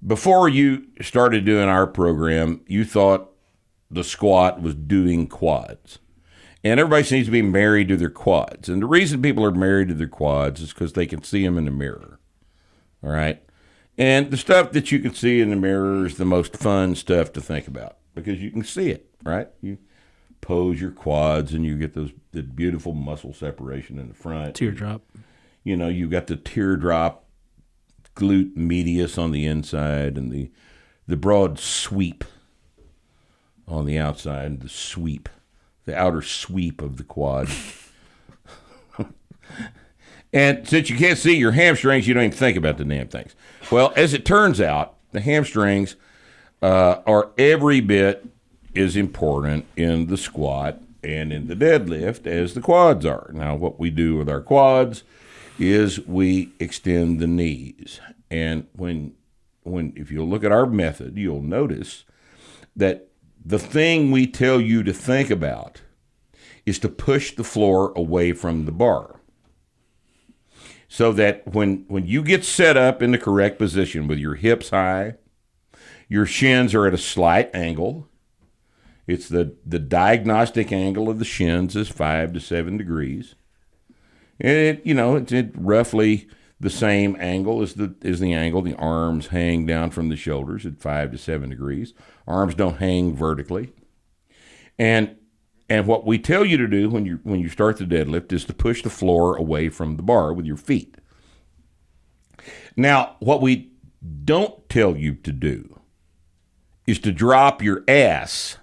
Before you started doing our program, you thought the squat was doing quads. And everybody seems to be married to their quads. And the reason people are married to their quads is because they can see them in the mirror. All right. And the stuff that you can see in the mirror is the most fun stuff to think about because you can see it, right? You pose your quads and you get the beautiful muscle separation in the front. Teardrop. You got the teardrop glute medius on the inside and the broad sweep on the outside, the outer sweep of the quad. And since you can't see your hamstrings, you don't even think about the damn things. Well, as it turns out, the hamstrings are every bit as important in the squat and in the deadlift as the quads are. Now, what we do with our quads is we extend the knees. And if you look at our method, you'll notice that the thing we tell you to think about is to push the floor away from the bar. So that when you get set up in the correct position with your hips high, your shins are at a slight angle. It's the diagnostic angle of the shins is 5 to 7 degrees. And it's roughly the same angle as the angle the arms hang down from the shoulders at 5 to 7 degrees. Arms don't hang vertically. And what we tell you to do when you start the deadlift is to push the floor away from the bar with your feet. Now, what we don't tell you to do is to drop your ass,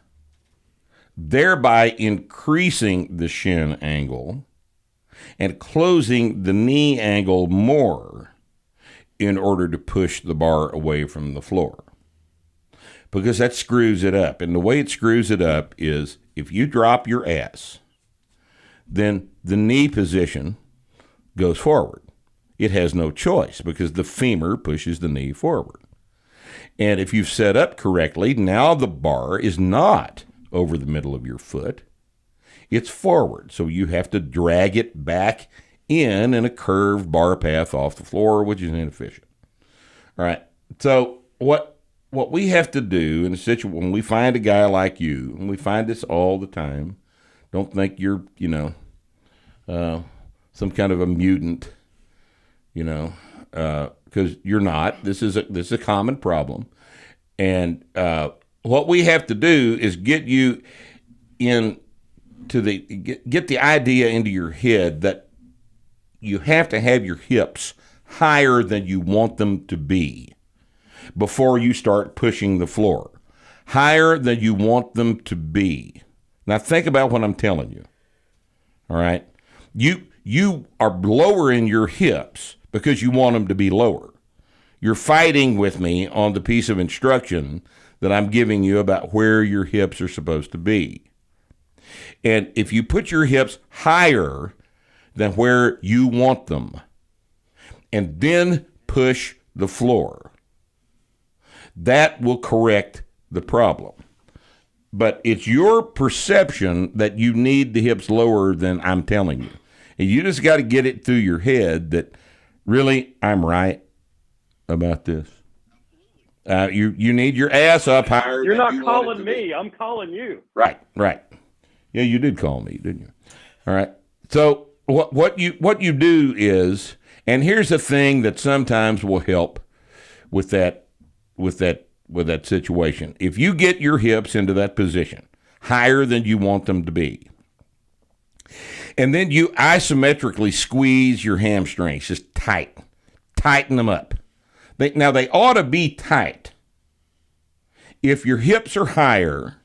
thereby increasing the shin angle and closing the knee angle more in order to push the bar away from the floor. Because that screws it up. And the way it screws it up is if you drop your ass, then the knee position goes forward. It has no choice because the femur pushes the knee forward. And if you've set up correctly, now the bar is not over the middle of your foot. It's forward. So you have to drag it back in a curved bar path off the floor, which is inefficient. All right. So what we have to do in a situation when we find a guy like you, and we find this all the time, don't think you're, some kind of a mutant, because you're not. This is a common problem. And what we have to do is get you get the idea into your head that you have to have your hips higher than you want them to be before you start pushing the floor. Higher than you want them to be. Now think about what I'm telling you. All right? You are lowering your hips because you want them to be lower. You're fighting with me on the piece of instruction that I'm giving you about where your hips are supposed to be. And if you put your hips higher than where you want them and then push the floor, that will correct the problem. But it's your perception that you need the hips lower than I'm telling you. And you just got to get it through your head that, really, I'm right about this. You need your ass up higher. You're not calling me. I'm calling you. Right. Yeah, you did call me, didn't you? All right. So what you do is, and here's the thing that sometimes will help with that situation. If you get your hips into that position higher than you want them to be, and then you isometrically squeeze your hamstrings, just tighten them up. Now they ought to be tight. If your hips are higher,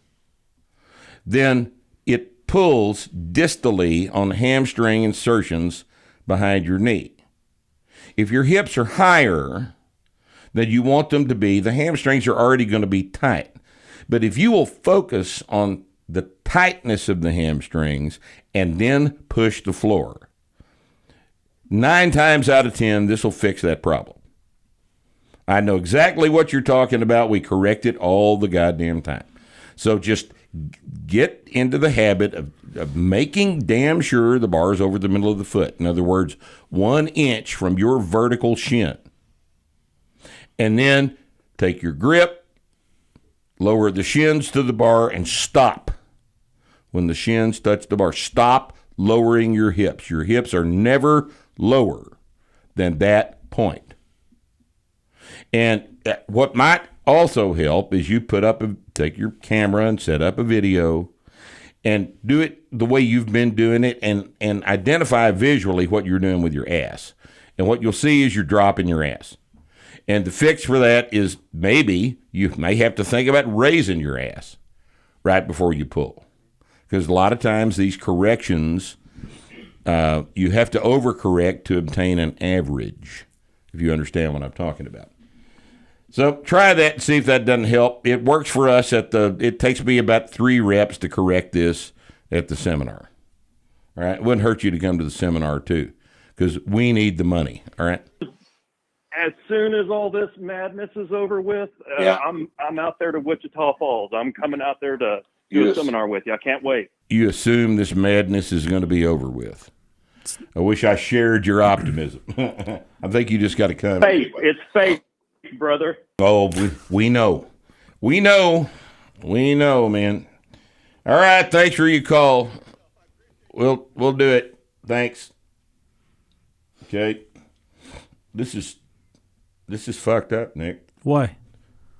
then it pulls distally on the hamstring insertions behind your knee. If your hips are higher than you want them to be, the hamstrings are already going to be tight. But if you will focus on the tightness of the hamstrings and then push the floor, 9 times out of 10, this will fix that problem. I know exactly what you're talking about. We correct it all the goddamn time. So just get into the habit of making damn sure the bar is over the middle of the foot. In other words, 1 inch from your vertical shin. And then take your grip, lower the shins to the bar, and stop. When the shins touch the bar, stop lowering your hips. Your hips are never lower than that point. And what might also help is you take your camera and set up a video and do it the way you've been doing it and identify visually what you're doing with your ass. And what you'll see is you're dropping your ass. And the fix for that is maybe you may have to think about raising your ass right before you pull. Because a lot of times these corrections, you have to overcorrect to obtain an average, if you understand what I'm talking about. So try that and see if that doesn't help. It works for us it takes me about 3 reps to correct this at the seminar. All right? It wouldn't hurt you to come to the seminar too, because we need the money. All right? As soon as all this madness is over with, I'm out there to Wichita Falls. I'm coming out there to do a seminar with you. I can't wait. You assume this madness is going to be over with. I wish I shared your optimism. I think you just got to come. Faith. It's faith, brother. Oh, we know. We know, man. All right, thanks for your call. We'll do it. Thanks. Okay. This is fucked up, Nick. Why?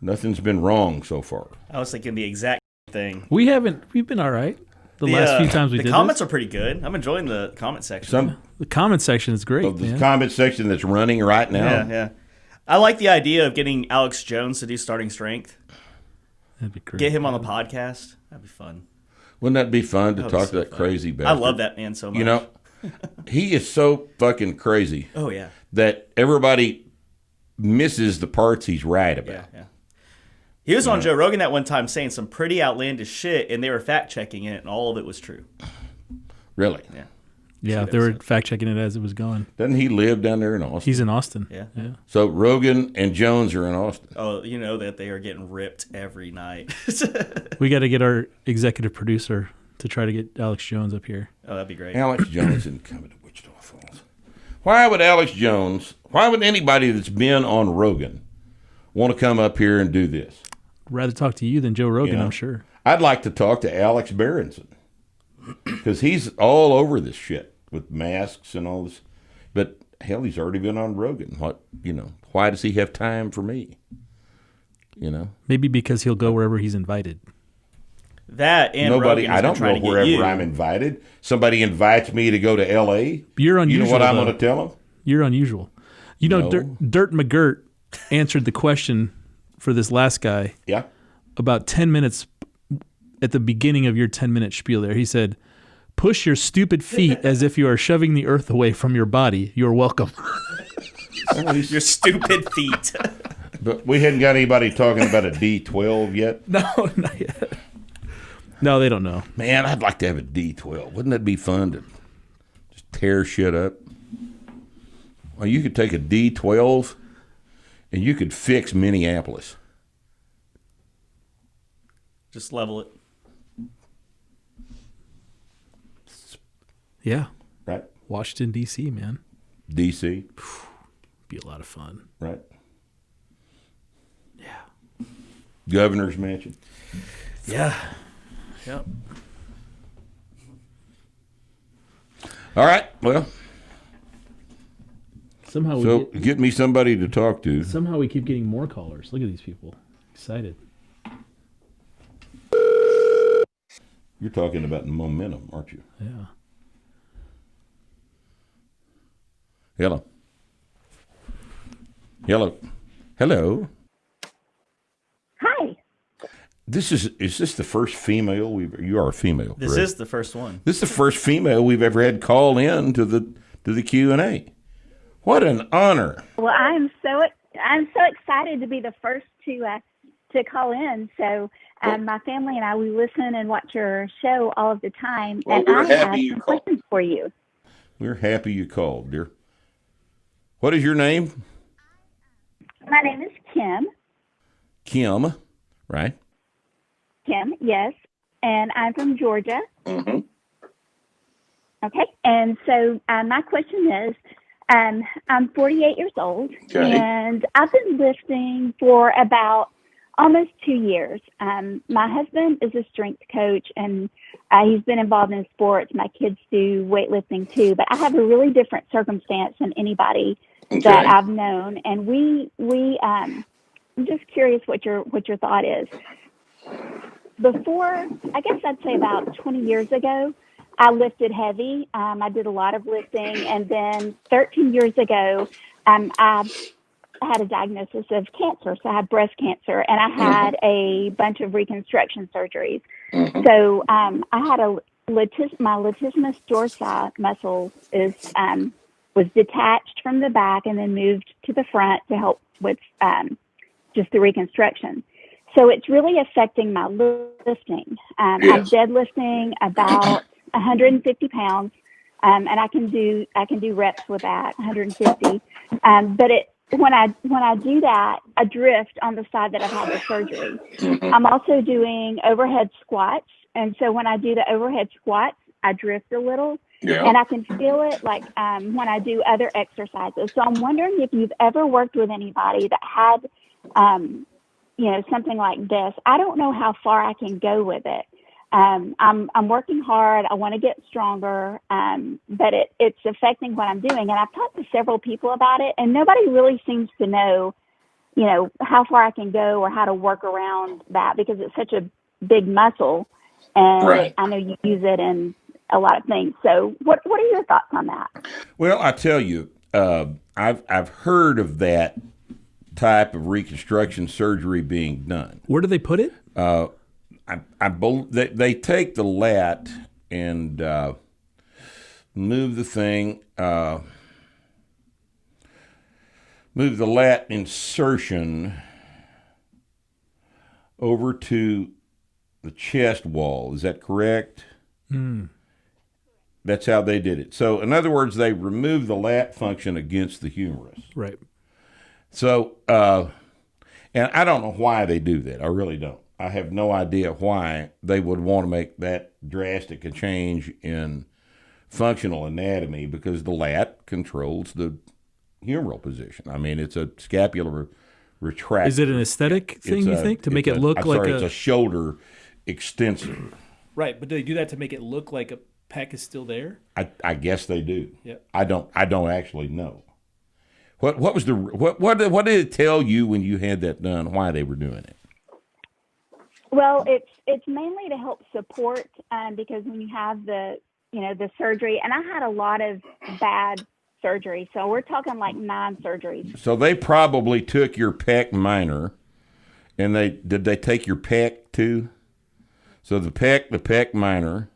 Nothing's been wrong so far. I was thinking the exact thing. We've been all right. The last few times we did the comments this. are pretty good. I'm enjoying the comment section. The comment section is great. The comment section that's running right now. Yeah. I like the idea of getting Alex Jones to do starting strength. That'd be great. Get him on the podcast. That'd be fun. Wouldn't that be fun to talk to that crazy bastard? I love that man so much. You know, he is so fucking crazy. Oh, yeah. That everybody misses the parts he's right about. Yeah. He was on Joe Rogan that one time saying some pretty outlandish shit, and they were fact-checking it, and all of it was true. Really? Yeah. Yeah, they were fact-checking it as it was going. Doesn't he live down there in Austin? He's in Austin. Yeah. So Rogan and Jones are in Austin. Oh, you know that they are getting ripped every night. We got to get our executive producer to try to get Alex Jones up here. Oh, that'd be great. Alex Jones isn't coming to Wichita Falls. Why would anybody that's been on Rogan want to come up here and do this? Rather talk to you than Joe Rogan, You know? I'm sure. I'd like to talk to Alex Berenson because he's all over this shit with masks and all this. But hell, he's already been on Rogan. Why does he have time for me? Maybe because he'll go wherever he's invited. That and nobody. Rogan I don't know wherever I'm invited. Somebody invites me to go to L.A. You're unusual. You know what I'm going to tell them? You're unusual. No. Dirt McGirt answered the question for this last guy. Yeah. About 10 minutes at the beginning of your 10-minute spiel there. He said, "Push your stupid feet as if you are shoving the earth away from your body. You're welcome." Your stupid feet. But we hadn't got anybody talking about a D12 yet. No, not yet. No, they don't know. Man, I'd like to have a D12. Wouldn't that be fun to just tear shit up? Well, you could take a D12 and you could fix Minneapolis. Just level it. Yeah. Right? Washington, D.C., man. D.C. Be a lot of fun. Right? Yeah. Governor's mansion. Yeah. Yep. All right. Well, Somehow get me somebody to talk to. Somehow we keep getting more callers. Look at these people. Excited. You're talking about momentum, aren't you? Yeah. Hello. Hello. Hi. Is this the first female you are a female, This correct? is the first one. This is the first female we've ever had call in to the Q&A. What an honor. Well, I'm so excited to be the first to call in. So my family and I, we listen and watch your show all of the time, Well, and we're I have happy you some called. questions for you. We're happy you called, dear. What is your name? My name is Kim. Kim, right? Kim, yes, and I'm from Georgia. Mm-hmm. Okay, and so my question is, I'm 48 years old, Okay. and I've been lifting for about almost 2 years. My husband is a strength coach, and he's been involved in sports. My kids do weightlifting too, but I have a really different circumstance than anybody that I've known. And I'm just curious what your thought is. Before, I guess I'd say about 20 years ago, I lifted heavy. I did a lot of lifting, and then 13 years ago, I had a diagnosis of cancer. So I had breast cancer, and I had a bunch of reconstruction surgeries. So I had my latissimus dorsi muscle was detached from the back and then moved to the front to help with just the reconstruction. So it's really affecting my lifting. I'm deadlifting about 150 pounds, and I can do reps with that 150. But when I do that, I drift on the side that I've had the surgery. I'm also doing overhead squats, and so when I do the overhead squats, I drift a little, and I can feel it like when I do other exercises. So I'm wondering if you've ever worked with anybody that had something like this. I don't know how far I can go with it. I'm working hard. I want to get stronger, but it's affecting what I'm doing. And I've talked to several people about it, and nobody really seems to know, how far I can go or how to work around that, because it's such a big muscle, and I know you use it in a lot of things. So what are your thoughts on that? Well, I tell you, I've heard of that type of reconstruction surgery being done. Where do they put it? They take the lat and move the thing, move the lat insertion over to the chest wall. Is that correct? That's how they did it. So, in other words, they removed the lat function against the humerus. Right. So, and I don't know why they do that. I really don't. I have no idea why they would want to make that drastic a change in functional anatomy, because the lat controls the humeral position. I mean, it's a scapular retraction. Is it an aesthetic thing, you think, to make it look like it's a shoulder extensor. Right, but do they do that to make it look like a pec is still there? I guess they do. Yeah. I don't actually know. What did it tell you when you had that done? Why they were doing it? Well, it's mainly to help support, because when you have the surgery, and I had a lot of bad surgery, so we're talking like 9 surgeries. So they probably took your pec minor, and did they take your pec too? So the pec minor.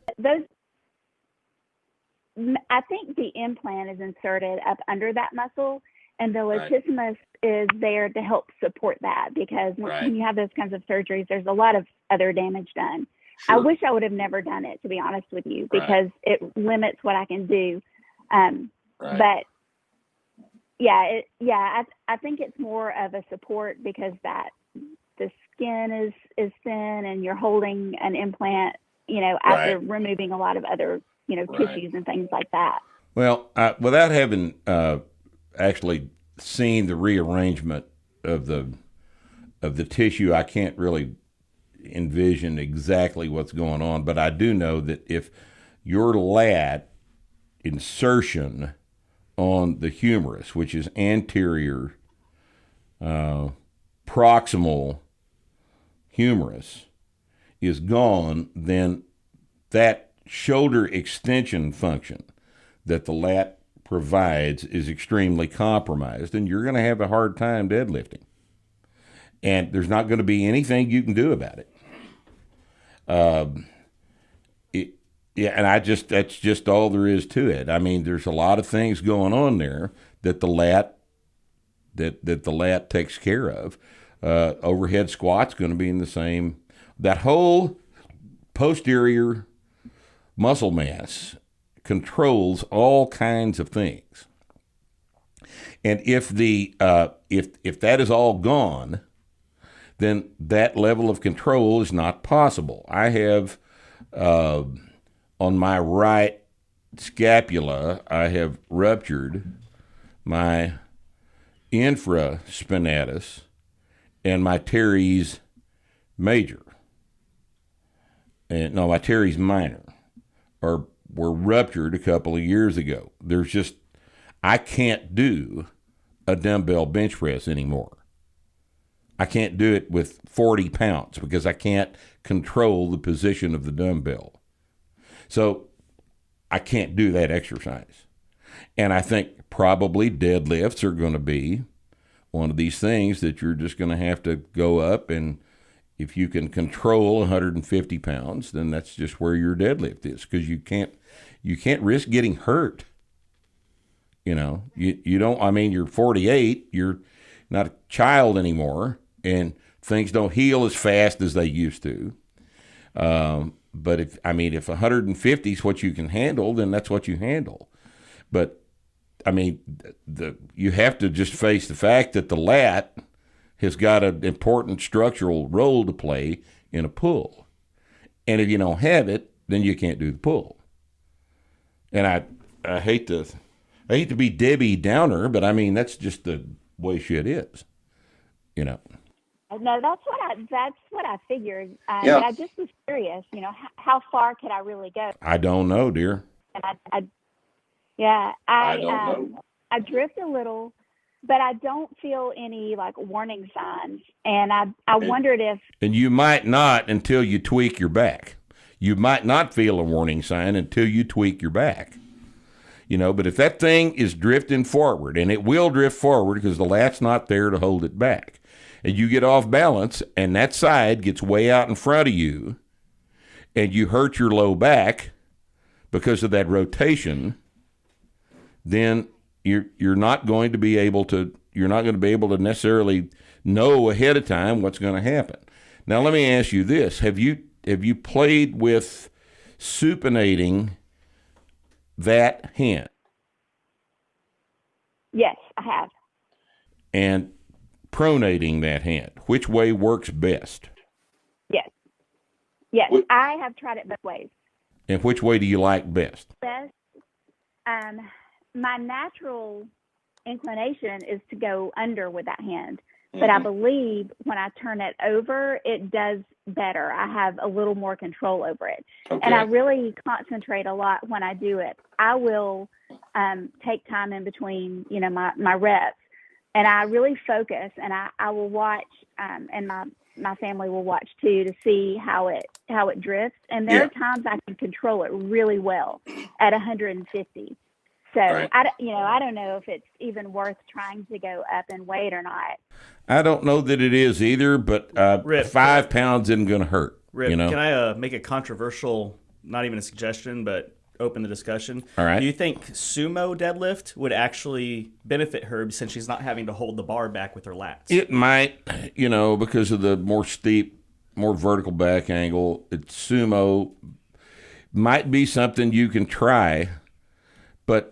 I think the implant is inserted up under that muscle, and the latissimus is there to help support that, because when you have those kinds of surgeries, there's a lot of other damage done. Sure. I wish I would have never done it, to be honest with you, because it limits what I can do. But I think it's more of a support, because that the skin is thin, and you're holding an implant, after removing a lot of other, tissues and things like that. Well, without having actually seen the rearrangement of the tissue, I can't really envision exactly what's going on. But I do know that if your lat insertion on the humerus, which is anterior proximal humerus, is gone, then that shoulder extension function that the lat provides is extremely compromised, and you're going to have a hard time deadlifting. And there's not going to be anything you can do about it. That's just all there is to it. I mean, there's a lot of things going on there that the lat takes care of. Overhead squat's going to be in the same. That whole posterior muscle mass controls all kinds of things. And if if that is all gone, then that level of control is not possible. I have on my right scapula, I have ruptured my infraspinatus and my teres major. And no, my teres minor were ruptured a couple of years ago. I can't do a dumbbell bench press anymore. I can't do it with 40 pounds because I can't control the position of the dumbbell. So I can't do that exercise. And I think probably deadlifts are going to be one of these things that you're just going to have to go up, and if you can control 150 pounds, then that's just where your deadlift is, because you can't risk getting hurt. You know, you don't. I mean, you're 48. You're not a child anymore, and things don't heal as fast as they used to. But if 150 is what you can handle, then that's what you handle. But I mean, you have to just face the fact that the lat has got an important structural role to play in a pull. And if you don't have it, then you can't do the pull. And I hate to be Debbie Downer, but I mean, that's just the way shit is, you know. No, that's what I figured. Yeah. I just was curious, you know, how far could I really go? I don't know, dear. And I don't know. I drift a little, but I don't feel any like warning signs. And I wondered if. And you might not until you tweak your back. You might not feel a warning sign until you tweak your back. You know, but if that thing is drifting forward, and it will drift forward because the lat's not there to hold it back, and you get off balance, and that side gets way out in front of you, and you hurt your low back because of that rotation, then you're not going to be able to necessarily know ahead of time what's going to happen. Now let me ask you this: have you played with supinating that hand? Yes, I have. And pronating that hand, which way works best? Yes, I have tried it both ways. And which way do you like best? Best, my natural inclination is to go under with that hand, but I believe when I turn it over, it does better. I have a little more control over it. Okay. And I really concentrate a lot when I do it. I will take time in between, you know, my reps, and I really focus, and I will watch, and my family will watch too, to see how it drifts. And there are times I can control it really well at 150. So right. I don't know if it's even worth trying to go up in weight or not. I don't know that it is either, but Rip, 5 pounds isn't going to hurt. Rip, you know? Can I make a controversial, not even a suggestion, but open the discussion? All right. Do you think sumo deadlift would actually benefit her since she's not having to hold the bar back with her lats? It might, you know, because of the more steep, more vertical back angle. Sumo might be something you can try, but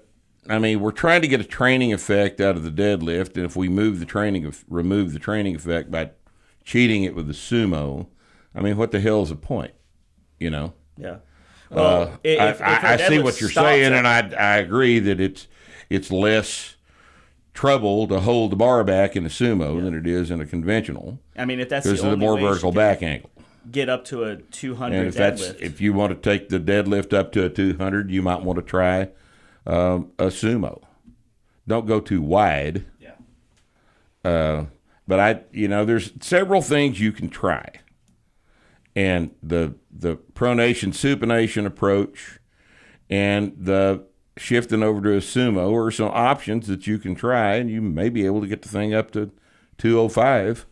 I mean, we're trying to get a training effect out of the deadlift, and if we remove the training effect by cheating it with the sumo, I mean, what the hell is the point? You know? Yeah. Well, I see what you're saying, and I agree that it's less trouble to hold the bar back in a sumo than it is in a conventional. I mean, if that's because of the more vertical back angle. Get up to a 200 and deadlift. If you want to take the deadlift up to a 200, you might want to try a sumo. Don't go too wide. Yeah. But there's several things you can try, and the pronation supination approach and the shifting over to a sumo are some options that you can try, and you may be able to get the thing up to 205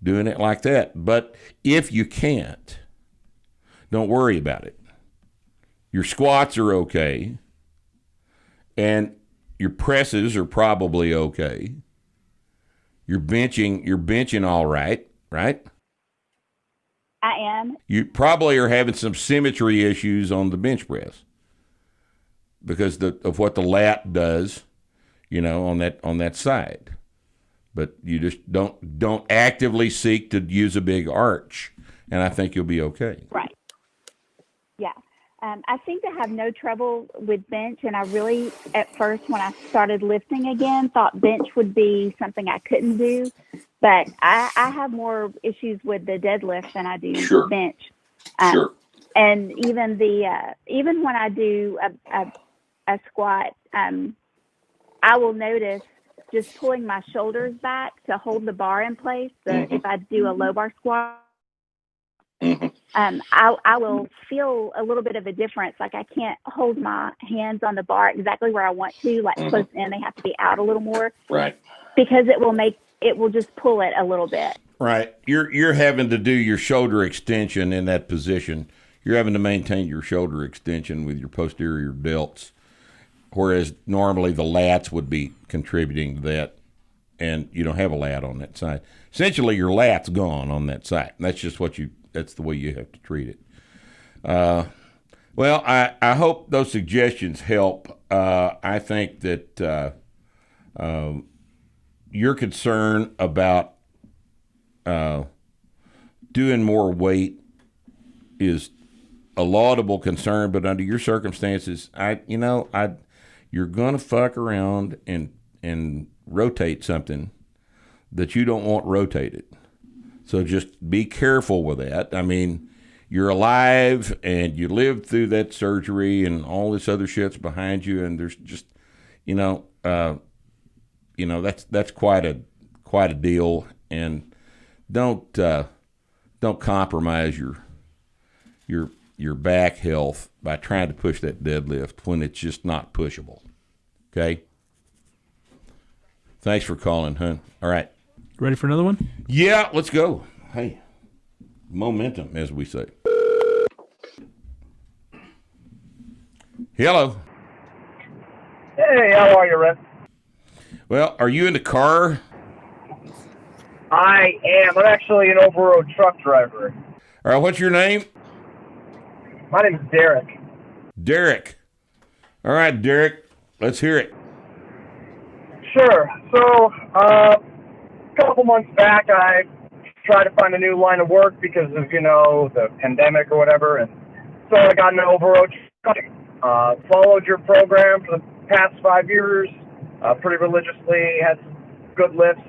doing it like that. But if you can't, don't worry about it. Your squats are okay. And your presses are probably okay. You're benching all right, right? I am. You probably are having some symmetry issues on the bench press because of what the lat does, you know, on that side. But you just don't actively seek to use a big arch, and I think you'll be okay. Right. Yeah. I seem to have no trouble with bench, and I really, at first, when I started lifting again, thought bench would be something I couldn't do. But I have more issues with the deadlift than I do bench. Sure. And even even when I do a squat, I will notice just pulling my shoulders back to hold the bar in place. If I do a low bar squat. I will feel a little bit of a difference. Like I can't hold my hands on the bar exactly where I want to, like close in. They have to be out a little more. Right. Because it will make it will just pull it a little bit. Right. You're having to do your shoulder extension in that position. You're having to maintain your shoulder extension with your posterior delts, whereas normally the lats would be contributing to that, and you don't have a lat on that side. Essentially, your lat's gone on that side. That's just that's the way you have to treat it. Well, I hope those suggestions help. I think that your concern about doing more weight is a laudable concern, but under your circumstances, you're gonna fuck around and rotate something that you don't want rotated. So just be careful with that. I mean, you're alive and you lived through that surgery and all this other shit's behind you, and there's just, that's quite a deal. And don't compromise your back health by trying to push that deadlift when it's just not pushable. Okay. Thanks for calling, hun. All right. Ready for another one? Yeah, let's go. Hey, momentum, as we say. Hello. Hey, how are you, Rick? Well, are you in the car? I am. I'm actually an over-road truck driver. All right, what's your name? My name's Derek. Derek. All right, Derek, let's hear it. Sure. So, a couple months back, I tried to find a new line of work because of, the pandemic or whatever, and so I got into over-road trucking. Followed your program for the past 5 years, pretty religiously, had some good lifts,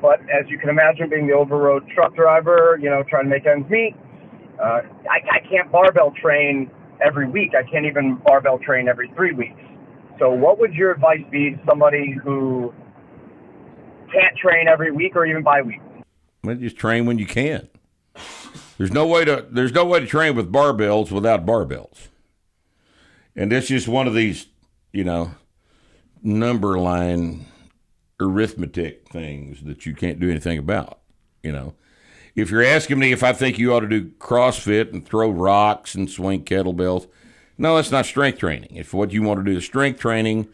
but as you can imagine, being the over-road truck driver, trying to make ends meet, I can't barbell train every week. I can't even barbell train every 3 weeks. So what would your advice be to somebody who can't train every week or even bi-week? Well, just train when you can. There's no way to train with barbells without barbells. And it's just one of these, number line arithmetic things that you can't do anything about, If you're asking me if I think you ought to do CrossFit and throw rocks and swing kettlebells, no, that's not strength training. If what you want to do is strength training,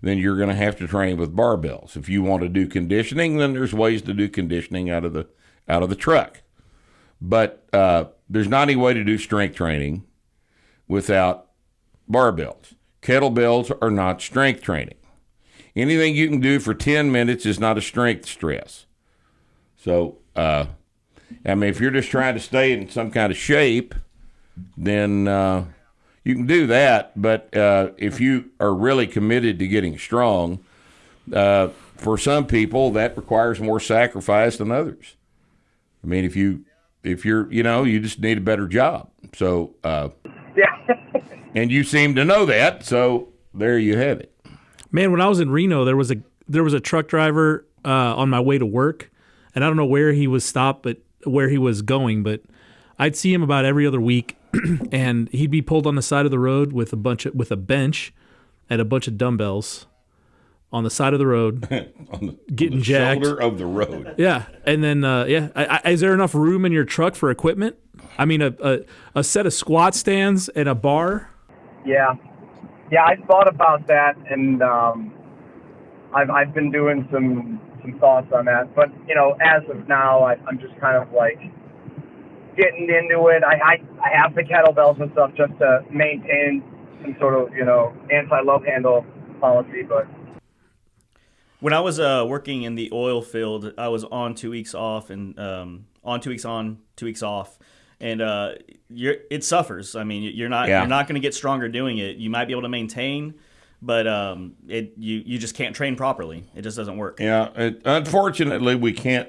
then you're going to have to train with barbells. If you want to do conditioning, then there's ways to do conditioning out of the truck. But there's not any way to do strength training without barbells. Kettlebells are not strength training. Anything you can do for 10 minutes is not a strength stress. So, if you're just trying to stay in some kind of shape, then you can do that. But if you are really committed to getting strong, for some people, that requires more sacrifice than others. I mean, if you're, you just need a better job. So, yeah. And you seem to know that, so there you have it. Man, when I was in Reno, there was a truck driver on my way to work, and I don't know where he was stopped, but where he was going, but I'd see him about every other week, and he'd be pulled on the side of the road with a bench and a bunch of dumbbells on the side of the road, getting jacked. Shoulder of the road. Yeah, and then is there enough room in your truck for equipment? I mean, a set of squat stands and a bar. Yeah, I thought about that, and I've been doing some thoughts on that. But as of now, I'm just kind of like getting into it. I have the kettlebells and stuff just to maintain some sort of anti-love handle policy. But when I was working in the oil field, I was on 2 weeks off and on 2 weeks on, 2 weeks off. And it suffers. I mean, you're not going to get stronger doing it. You might be able to maintain, but you just can't train properly. It just doesn't work. Yeah, unfortunately, we can't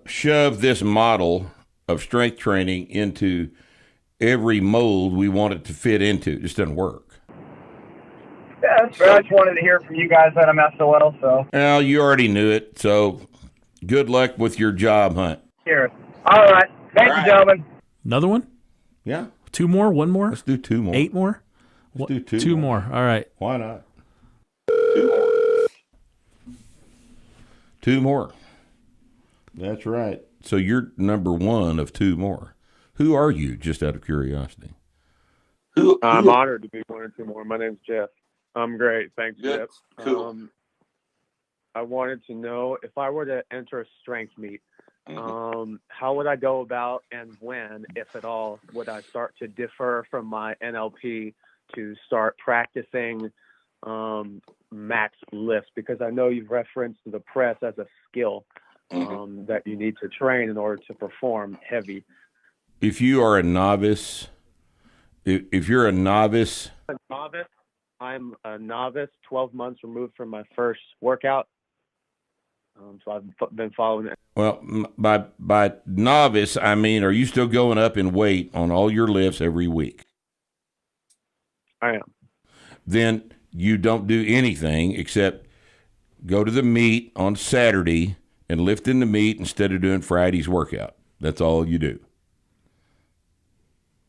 shove this model of strength training into every mold we want it to fit into. It just doesn't work. Yeah, that's fair. I just wanted to hear from you guys that I'm SOL. So. Well, you already knew it. So, good luck with your job hunt. Here. All right. Thank you, gentlemen. Another one? Yeah. 2 more? 1 more? Let's do 2 more. 8 more? Let's do 2 2 more. All right. Why not? 2 more. 2 more. That's right. So you're number 1 of 2 more. Who are you, just out of curiosity? I'm honored to be 1 or 2 more. My name's Jeff. I'm great. Thanks, Good. Jeff. Cool. I wanted to know if I were to enter a strength meet, how would I go about, and when, if at all, would I start to differ from my NLP to start practicing max lifts? Because I know you've referenced the press as a skill that you need to train in order to perform heavy. If you are a novice, if you're a novice, I'm a novice, 12 months removed from my first workout. So I've been following it. well, by novice, I mean, are you still going up in weight on all your lifts every week? I am. Then you don't do anything except go to the meet on Saturday and lift in the meet instead of doing Friday's workout. That's all you do.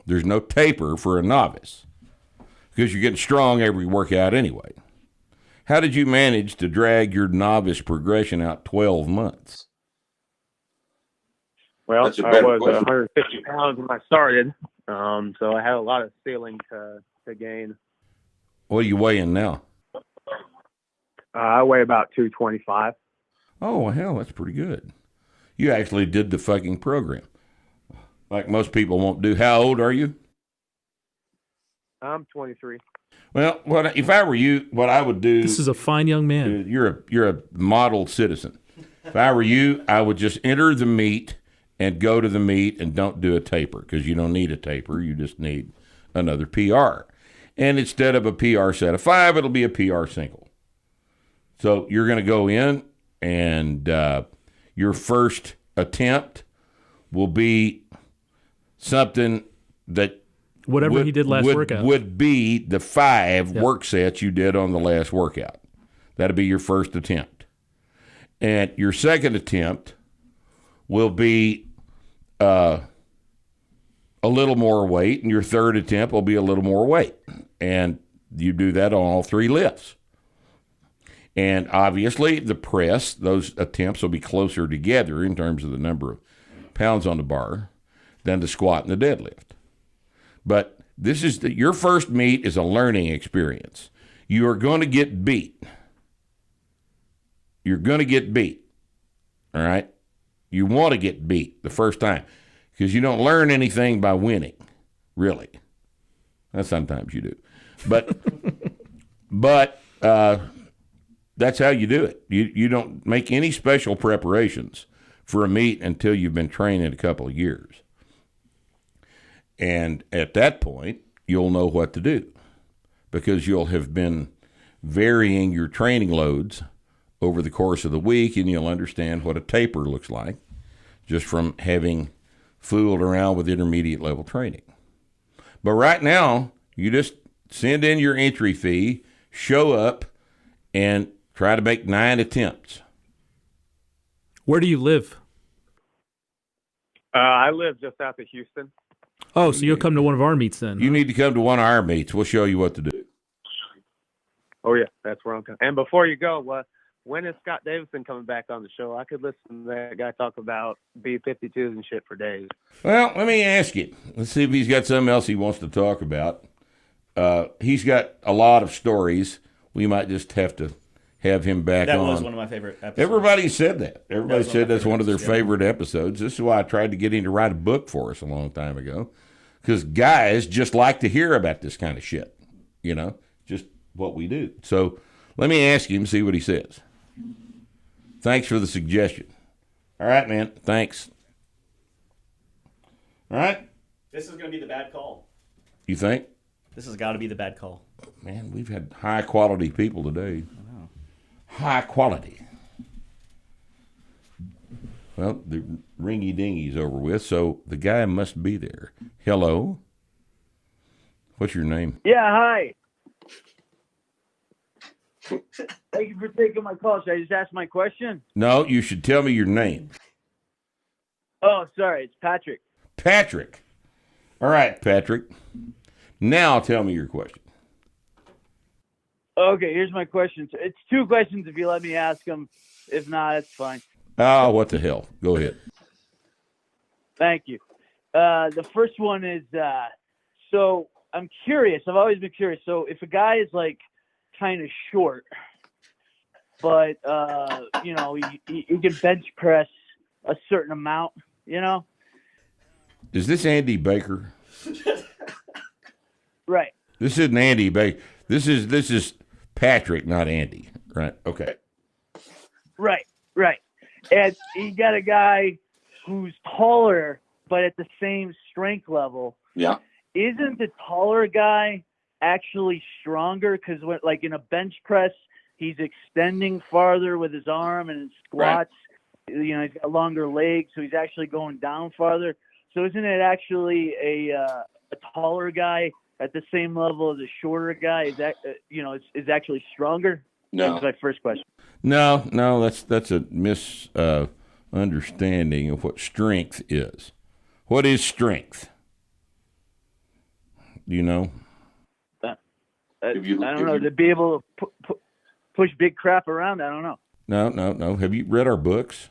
There's no taper for a novice because you're getting strong every workout anyway. How did you manage to drag your novice progression out 12 months? Well, I was 150 pounds when I started, so I had a lot of ceiling to gain. What are you weighing now? I weigh about 225. Oh, hell, that's pretty good. You actually did the fucking program. Like most people won't do. How old are you? I'm 23. Well, if I were you, what I would do. This is a fine young man. You're a model citizen. If I were you, I would just enter the meet and go to the meet and don't do a taper because you don't need a taper. You just need another PR. And instead of a PR set of 5, it'll be a PR single. So you're going to go in and your first attempt will be something that whatever he did last workout would be the 5 work sets you did on the last workout. That'll be your first attempt. And your second attempt will be a little more weight, and your third attempt will be a little more weight. And you do that on all 3 lifts. And obviously, the press, those attempts will be closer together in terms of the number of pounds on the bar than the squat and the deadlift. But this is your first meet is a learning experience. You are going to get beat. You're going to get beat. All right? You want to get beat the first time because you don't learn anything by winning, really. Well, sometimes you do. But that's how you do it. You don't make any special preparations for a meet until you've been training a couple of years. And at that point, you'll know what to do because you'll have been varying your training loads over the course of the week, and you'll understand what a taper looks like just from having fooled around with intermediate level training. But right now, you just send in your entry fee, show up, and try to make 9 attempts. Where do you live? I live just south of Houston. Oh, so you'll come to one of our meets then? You need to come to one of our meets. We'll show you what to do. Oh, yeah, that's where I'm coming. And before you go, when is Scott Davidson coming back on the show? I could listen to that guy talk about B-52s and shit for days. Well, let me ask you. Let's see if he's got something else he wants to talk about. He's got a lot of stories. We might just have to have him back on. That was one of my favorite episodes. Everybody said that. Everybody said that's one of their favorite episodes. This is why I tried to get him to write a book for us a long time ago. Because guys just like to hear about this kind of shit. You know, just what we do. So let me ask him, see what he says. Thanks for the suggestion. All right, man. Thanks. All right. This is going to be the bad call. You think? This has got to be the bad call. Man, we've had high-quality people today. I know. High quality. Well, the ringy-dingy's over with, so the guy must be there. Hello? What's your name? Yeah, hi. Thank you for taking my call. Should I just ask my question? No, you should tell me your name. Oh, sorry. It's Patrick. Patrick. All right, Patrick. Now tell me your question. Okay, here's my question. It's 2 questions if you let me ask them. If not, it's fine. Oh, what the hell? Go ahead. Thank you. The first one is, so I'm curious. I've always been curious. So if a guy is like kind of short, but you know, he can bench press a certain amount, you know? Is this Andy Baker? Right. This isn't Andy Baker. This is Patrick, not Andy. Right. Okay. Right. And you got a guy who's taller, but at the same strength level. Yeah. Isn't the taller guy actually stronger? Because like in a bench press, he's extending farther with his arm, and in squats, you know, he's got longer legs, so he's actually going down farther. So isn't it actually a taller guy at the same level as a shorter guy? Is that is actually stronger? No. That's my first question. No, that's a misunderstanding of what strength is. What is strength? Do you know? I don't know. To be able to push big crap around, I don't know. No. Have you read our books?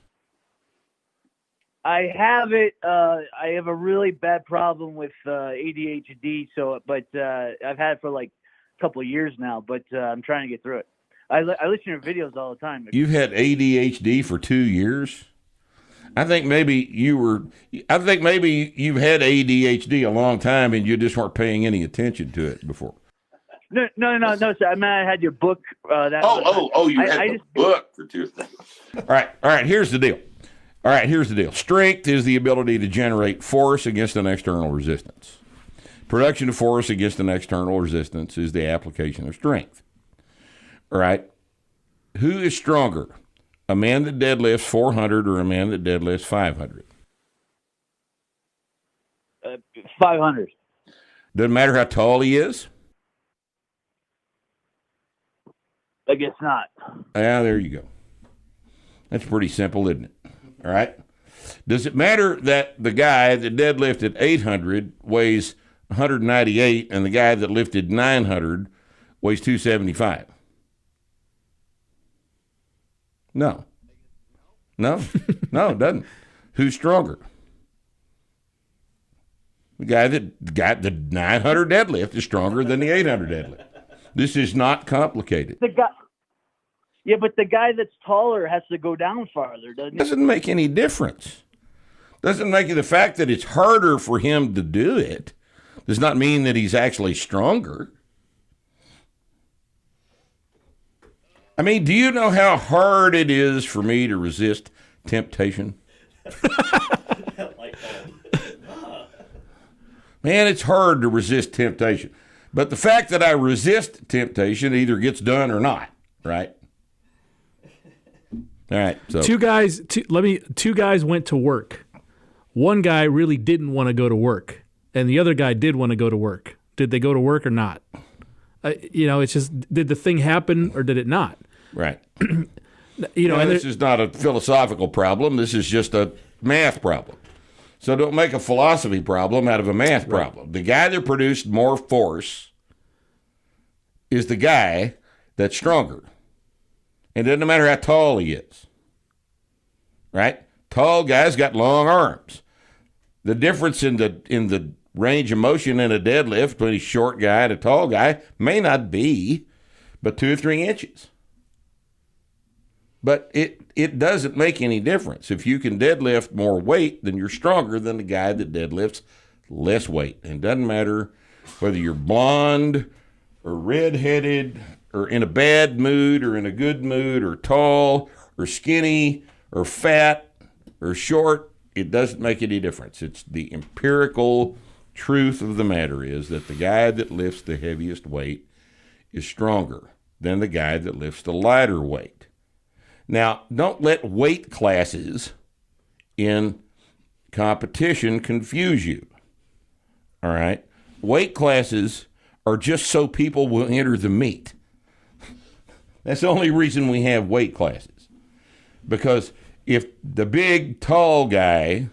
I have it. I have a really bad problem with ADHD. But I've had it for like a couple of years now. But I'm trying to get through it. I listen to your videos all the time. You've had ADHD for 2 years? I think maybe you've had ADHD a long time and you just weren't paying any attention to it before. No, sir. I mean, I had your book. You had the book for 2 years. All right. Here's the deal. Strength is the ability to generate force against an external resistance. Production of force against an external resistance is the application of strength. All right. Who is stronger? A man that deadlifts 400 or a man that deadlifts 500? 500. Doesn't matter how tall he is? I guess not. Yeah, there you go. That's pretty simple, isn't it? All right. Does it matter that the guy that deadlifted 800 weighs 198 and the guy that lifted 900 weighs 275? No, it doesn't. Who's stronger? The guy that got the 900 deadlift is stronger than the 800 deadlift. This is not complicated. But the guy that's taller has to go down farther, doesn't it? Doesn't make any difference. Doesn't make the fact that it's harder for him to do it does not mean that he's actually stronger. I mean, do you know how hard it is for me to resist temptation? Man, it's hard to resist temptation. But the fact that I resist temptation either gets done or not, right? All right. So two guys went to work. One guy really didn't want to go to work, and the other guy did want to go to work. Did they go to work or not? It's just, did the thing happen or did it not? Right. And this is not a philosophical problem. This is just a math problem. So don't make a philosophy problem out of a math problem. The guy that produced more force is the guy that's stronger. And it doesn't matter how tall he is. Right? Tall guys got long arms. The difference in the range of motion in a deadlift between a short guy and a tall guy may not be but 2 or 3 inches. But it doesn't make any difference. If you can deadlift more weight, then you're stronger than the guy that deadlifts less weight. And it doesn't matter whether you're blonde or redheaded or in a bad mood or in a good mood or tall or skinny or fat or short. It doesn't make any difference. It's the empirical truth of the matter is that the guy that lifts the heaviest weight is stronger than the guy that lifts the lighter weight. Now, don't let weight classes in competition confuse you. All right? Weight classes are just so people will enter the meet. That's the only reason we have weight classes. Because if the big, tall guy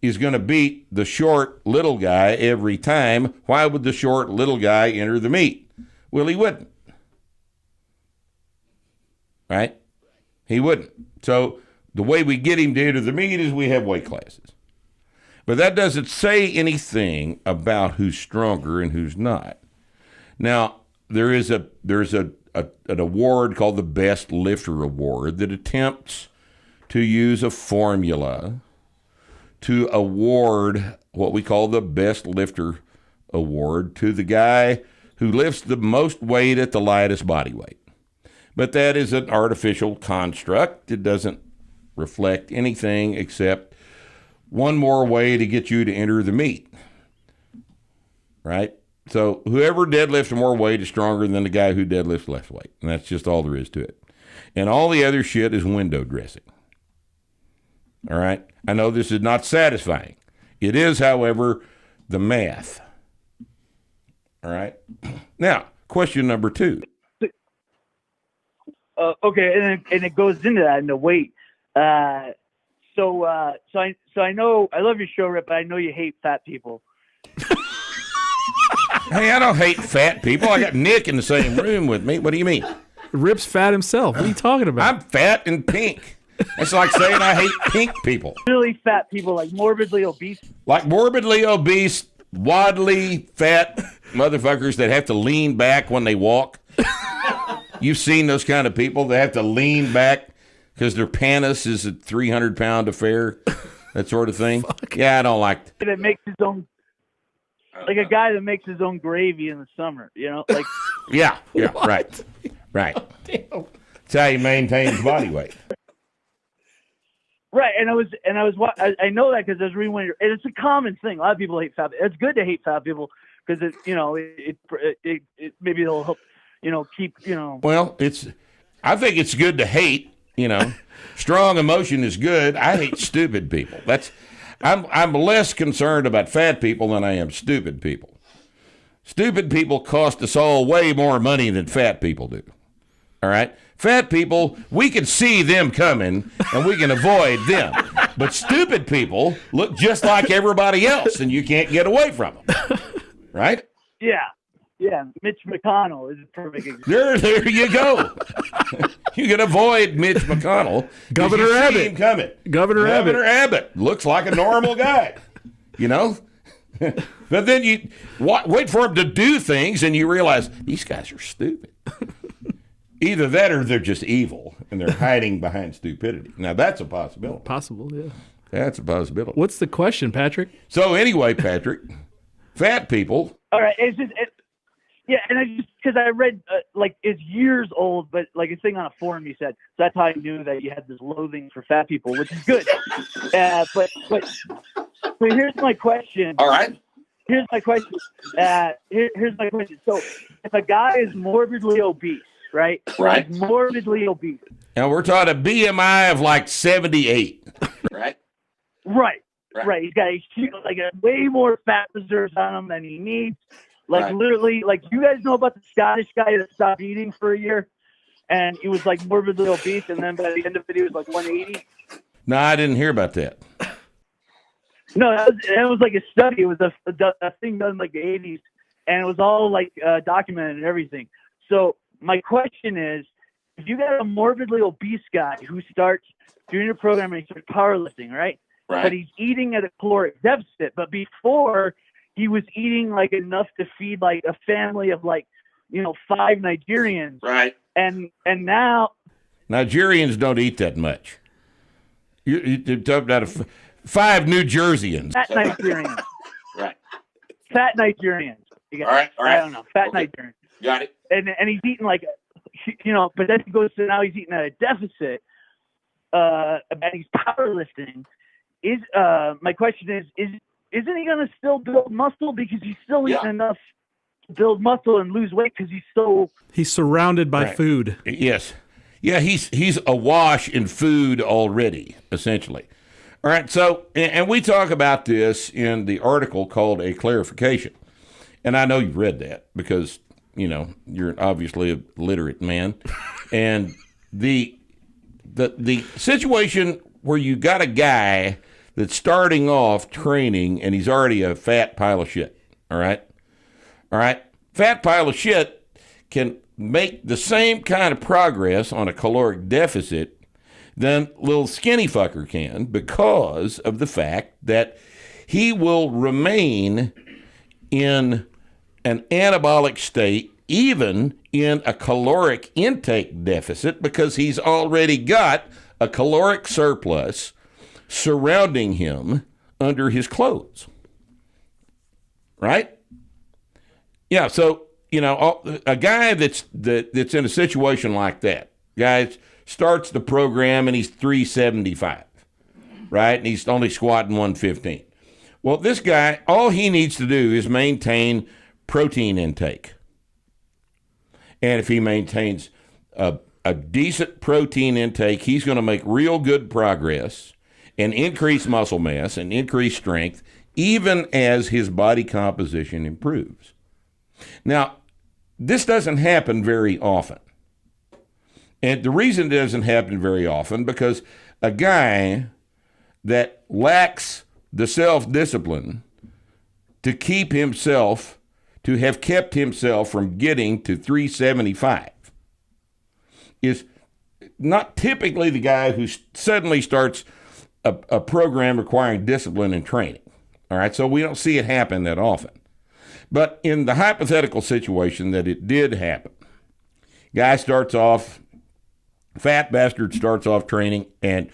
is going to beat the short, little guy every time, why would the short, little guy enter the meet? Well, he wouldn't. Right? He wouldn't. So the way we get him to enter the meet is we have weight classes. But that doesn't say anything about who's stronger and who's not. Now, there's an award called the Best Lifter Award that attempts to use a formula to award what we call the Best Lifter Award to the guy who lifts the most weight at the lightest body weight. But that is an artificial construct. It doesn't reflect anything except one more way to get you to enter the meet, right? So whoever deadlifts more weight is stronger than the guy who deadlifts less weight. And that's just all there is to it. And all the other shit is window dressing. All right? I know this is not satisfying. It is, however, the math. All right? Now, question number 2. Okay, and it goes into that, into weight. So I know I love your show, Rip, but I know you hate fat people. Hey, I don't hate fat people. I got Nick in the same room with me. What do you mean? Rip's fat himself. What are you talking about? I'm fat and pink. It's like saying I hate pink people. Really fat people, like morbidly obese. Like morbidly obese, waddly, fat motherfuckers that have to lean back when they walk. You've seen those kind of people that have to lean back because their panis is a 300-pound affair, that sort of thing. Fuck. Yeah, I don't like that. Makes his own, like a guy that makes his own gravy in the summer, you know? Like, yeah, right. That's how he maintains body weight. Right, and I know that because I was reading one. And it's a common thing. A lot of people hate fat. It's good to hate fat people because it maybe it'll help, keep. Well, I think it's good to hate. Strong emotion is good. I hate stupid people. I'm less concerned about fat people than I am stupid people. Stupid people cost us all way more money than fat people do. All right? Fat people, we can see them coming and we can avoid them. But stupid people look just like everybody else and you can't get away from them. Right? Yeah. Mitch McConnell is a perfect example. There you go. You can avoid Mitch McConnell. Governor Abbott. Abbott. Coming. Governor Abbott looks like a normal guy. But then you wait for him to do things and you realize these guys are stupid. Either that or they're just evil and they're hiding behind stupidity. Now, that's a possibility. Possible, yeah. That's a possibility. What's the question, Patrick? So anyway, Patrick, fat people. All right. Yeah, and because I read, it's years old, but like a thing on a forum you said. So that's how I knew that you had this loathing for fat people, which is good. But here's my question. All right. Here's my question. Here's my question. So if a guy is morbidly obese, right? Right. He's morbidly obese. And we're talking a BMI of like 78. Right. He's got a way more fat reserves on him than he needs. Literally, you guys know about the Scottish guy that stopped eating for a year, and he was morbidly obese, and then by the end of it, he was 180. No, I didn't hear about that. No, that was a study. It was a thing done in the 80s, and it was all documented and everything. So my question is, if you got a morbidly obese guy who starts doing a program and he starts powerlifting, right? But he's eating at a caloric deficit, but before he was eating enough to feed a family of 5 Nigerians. Right. And now Nigerians don't eat that much. You talked about 5 New Jerseyans. Fat Nigerians. Right. Fat Nigerians. All right. I don't know. Fat Nigerians. Got it. And he's eating but then he goes to now he's eating at a deficit. And he's powerlifting. My question is isn't he going to still build muscle because he's still eating enough to build muscle and lose weight because he's surrounded by food. Yes. Yeah, he's awash in food already, essentially. All right, so, and we talk about this in the article called A Clarification. And I know you've read that because, you're obviously a literate man. And the situation where you got a guy that's starting off training and he's already a fat pile of shit. All right? Fat pile of shit can make the same kind of progress on a caloric deficit than little skinny fucker can because of the fact that he will remain in an anabolic state even in a caloric intake deficit because he's already got a caloric surplus surrounding him under his clothes. Right? Yeah, so, a guy that's in a situation like that, guys, starts the program and he's 375, right? And he's only squatting 115. Well, this guy, all he needs to do is maintain protein intake. And if he maintains a decent protein intake, he's going to make real good progress and increase muscle mass and increase strength, even as his body composition improves. Now, this doesn't happen very often. And the reason it doesn't happen very often, because a guy that lacks the self-discipline to have kept himself from getting to 375 is not typically the guy who suddenly starts a program requiring discipline and training. All right, so we don't see it happen that often. But in the hypothetical situation that it did happen, guy starts off, fat bastard starts off training, and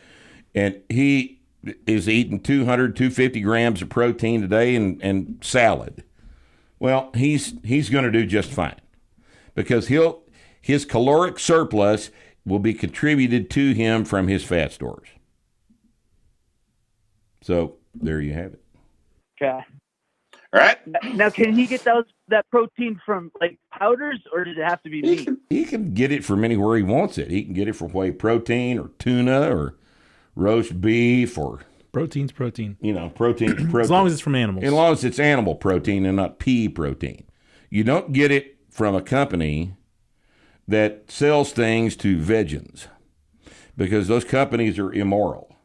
he is eating 200, 250 grams of protein a day and salad. Well, he's going to do just fine because his caloric surplus will be contributed to him from his fat stores. So there you have it. Okay. All right. Now, can he get that protein from like powders, or does it have to be meat? He can get it from anywhere he wants it. He can get it from whey protein or tuna or roast beef or protein's protein. Protein. As long as it's from animals. As long as it's animal protein and not pea protein. You don't get it from a company that sells things to vegans because those companies are immoral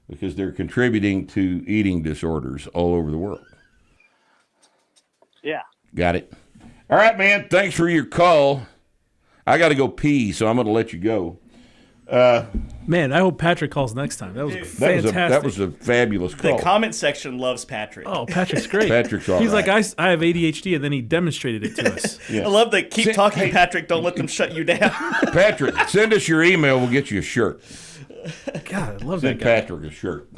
because they're contributing to eating disorders all over the world. Yeah. Got it. All right, man. Thanks for your call. I got to go pee, so I'm going to let you go. Man, I hope Patrick calls next time. That was fantastic. That was a fabulous call. The comment section loves Patrick. Oh, Patrick's great. Patrick's all He's right. like, I have ADHD, and then he demonstrated it to us. Yeah. I love that. Keep talking, Patrick. Don't let them shut you down. Patrick, send us your email. We'll get you a shirt. God, I love Send that guy. Patrick a shirt.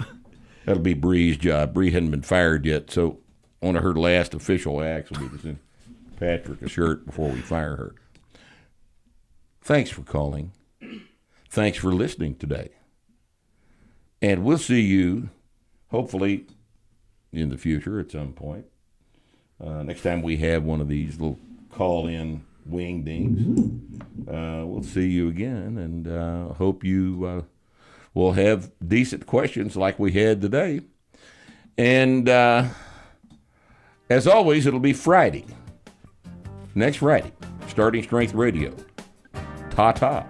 That'll be Bree's job. Bree hadn't been fired yet, so one of her last official acts will be to send Patrick a shirt before we fire her. Thanks for calling. Thanks for listening today. And we'll see you, hopefully, in the future at some point. Next time we have one of these little call-in wing dings, we'll see you again, and hope you will have decent questions like we had today. And as always, it'll be Friday. Next Friday, Starting Strength Radio. Ta-ta.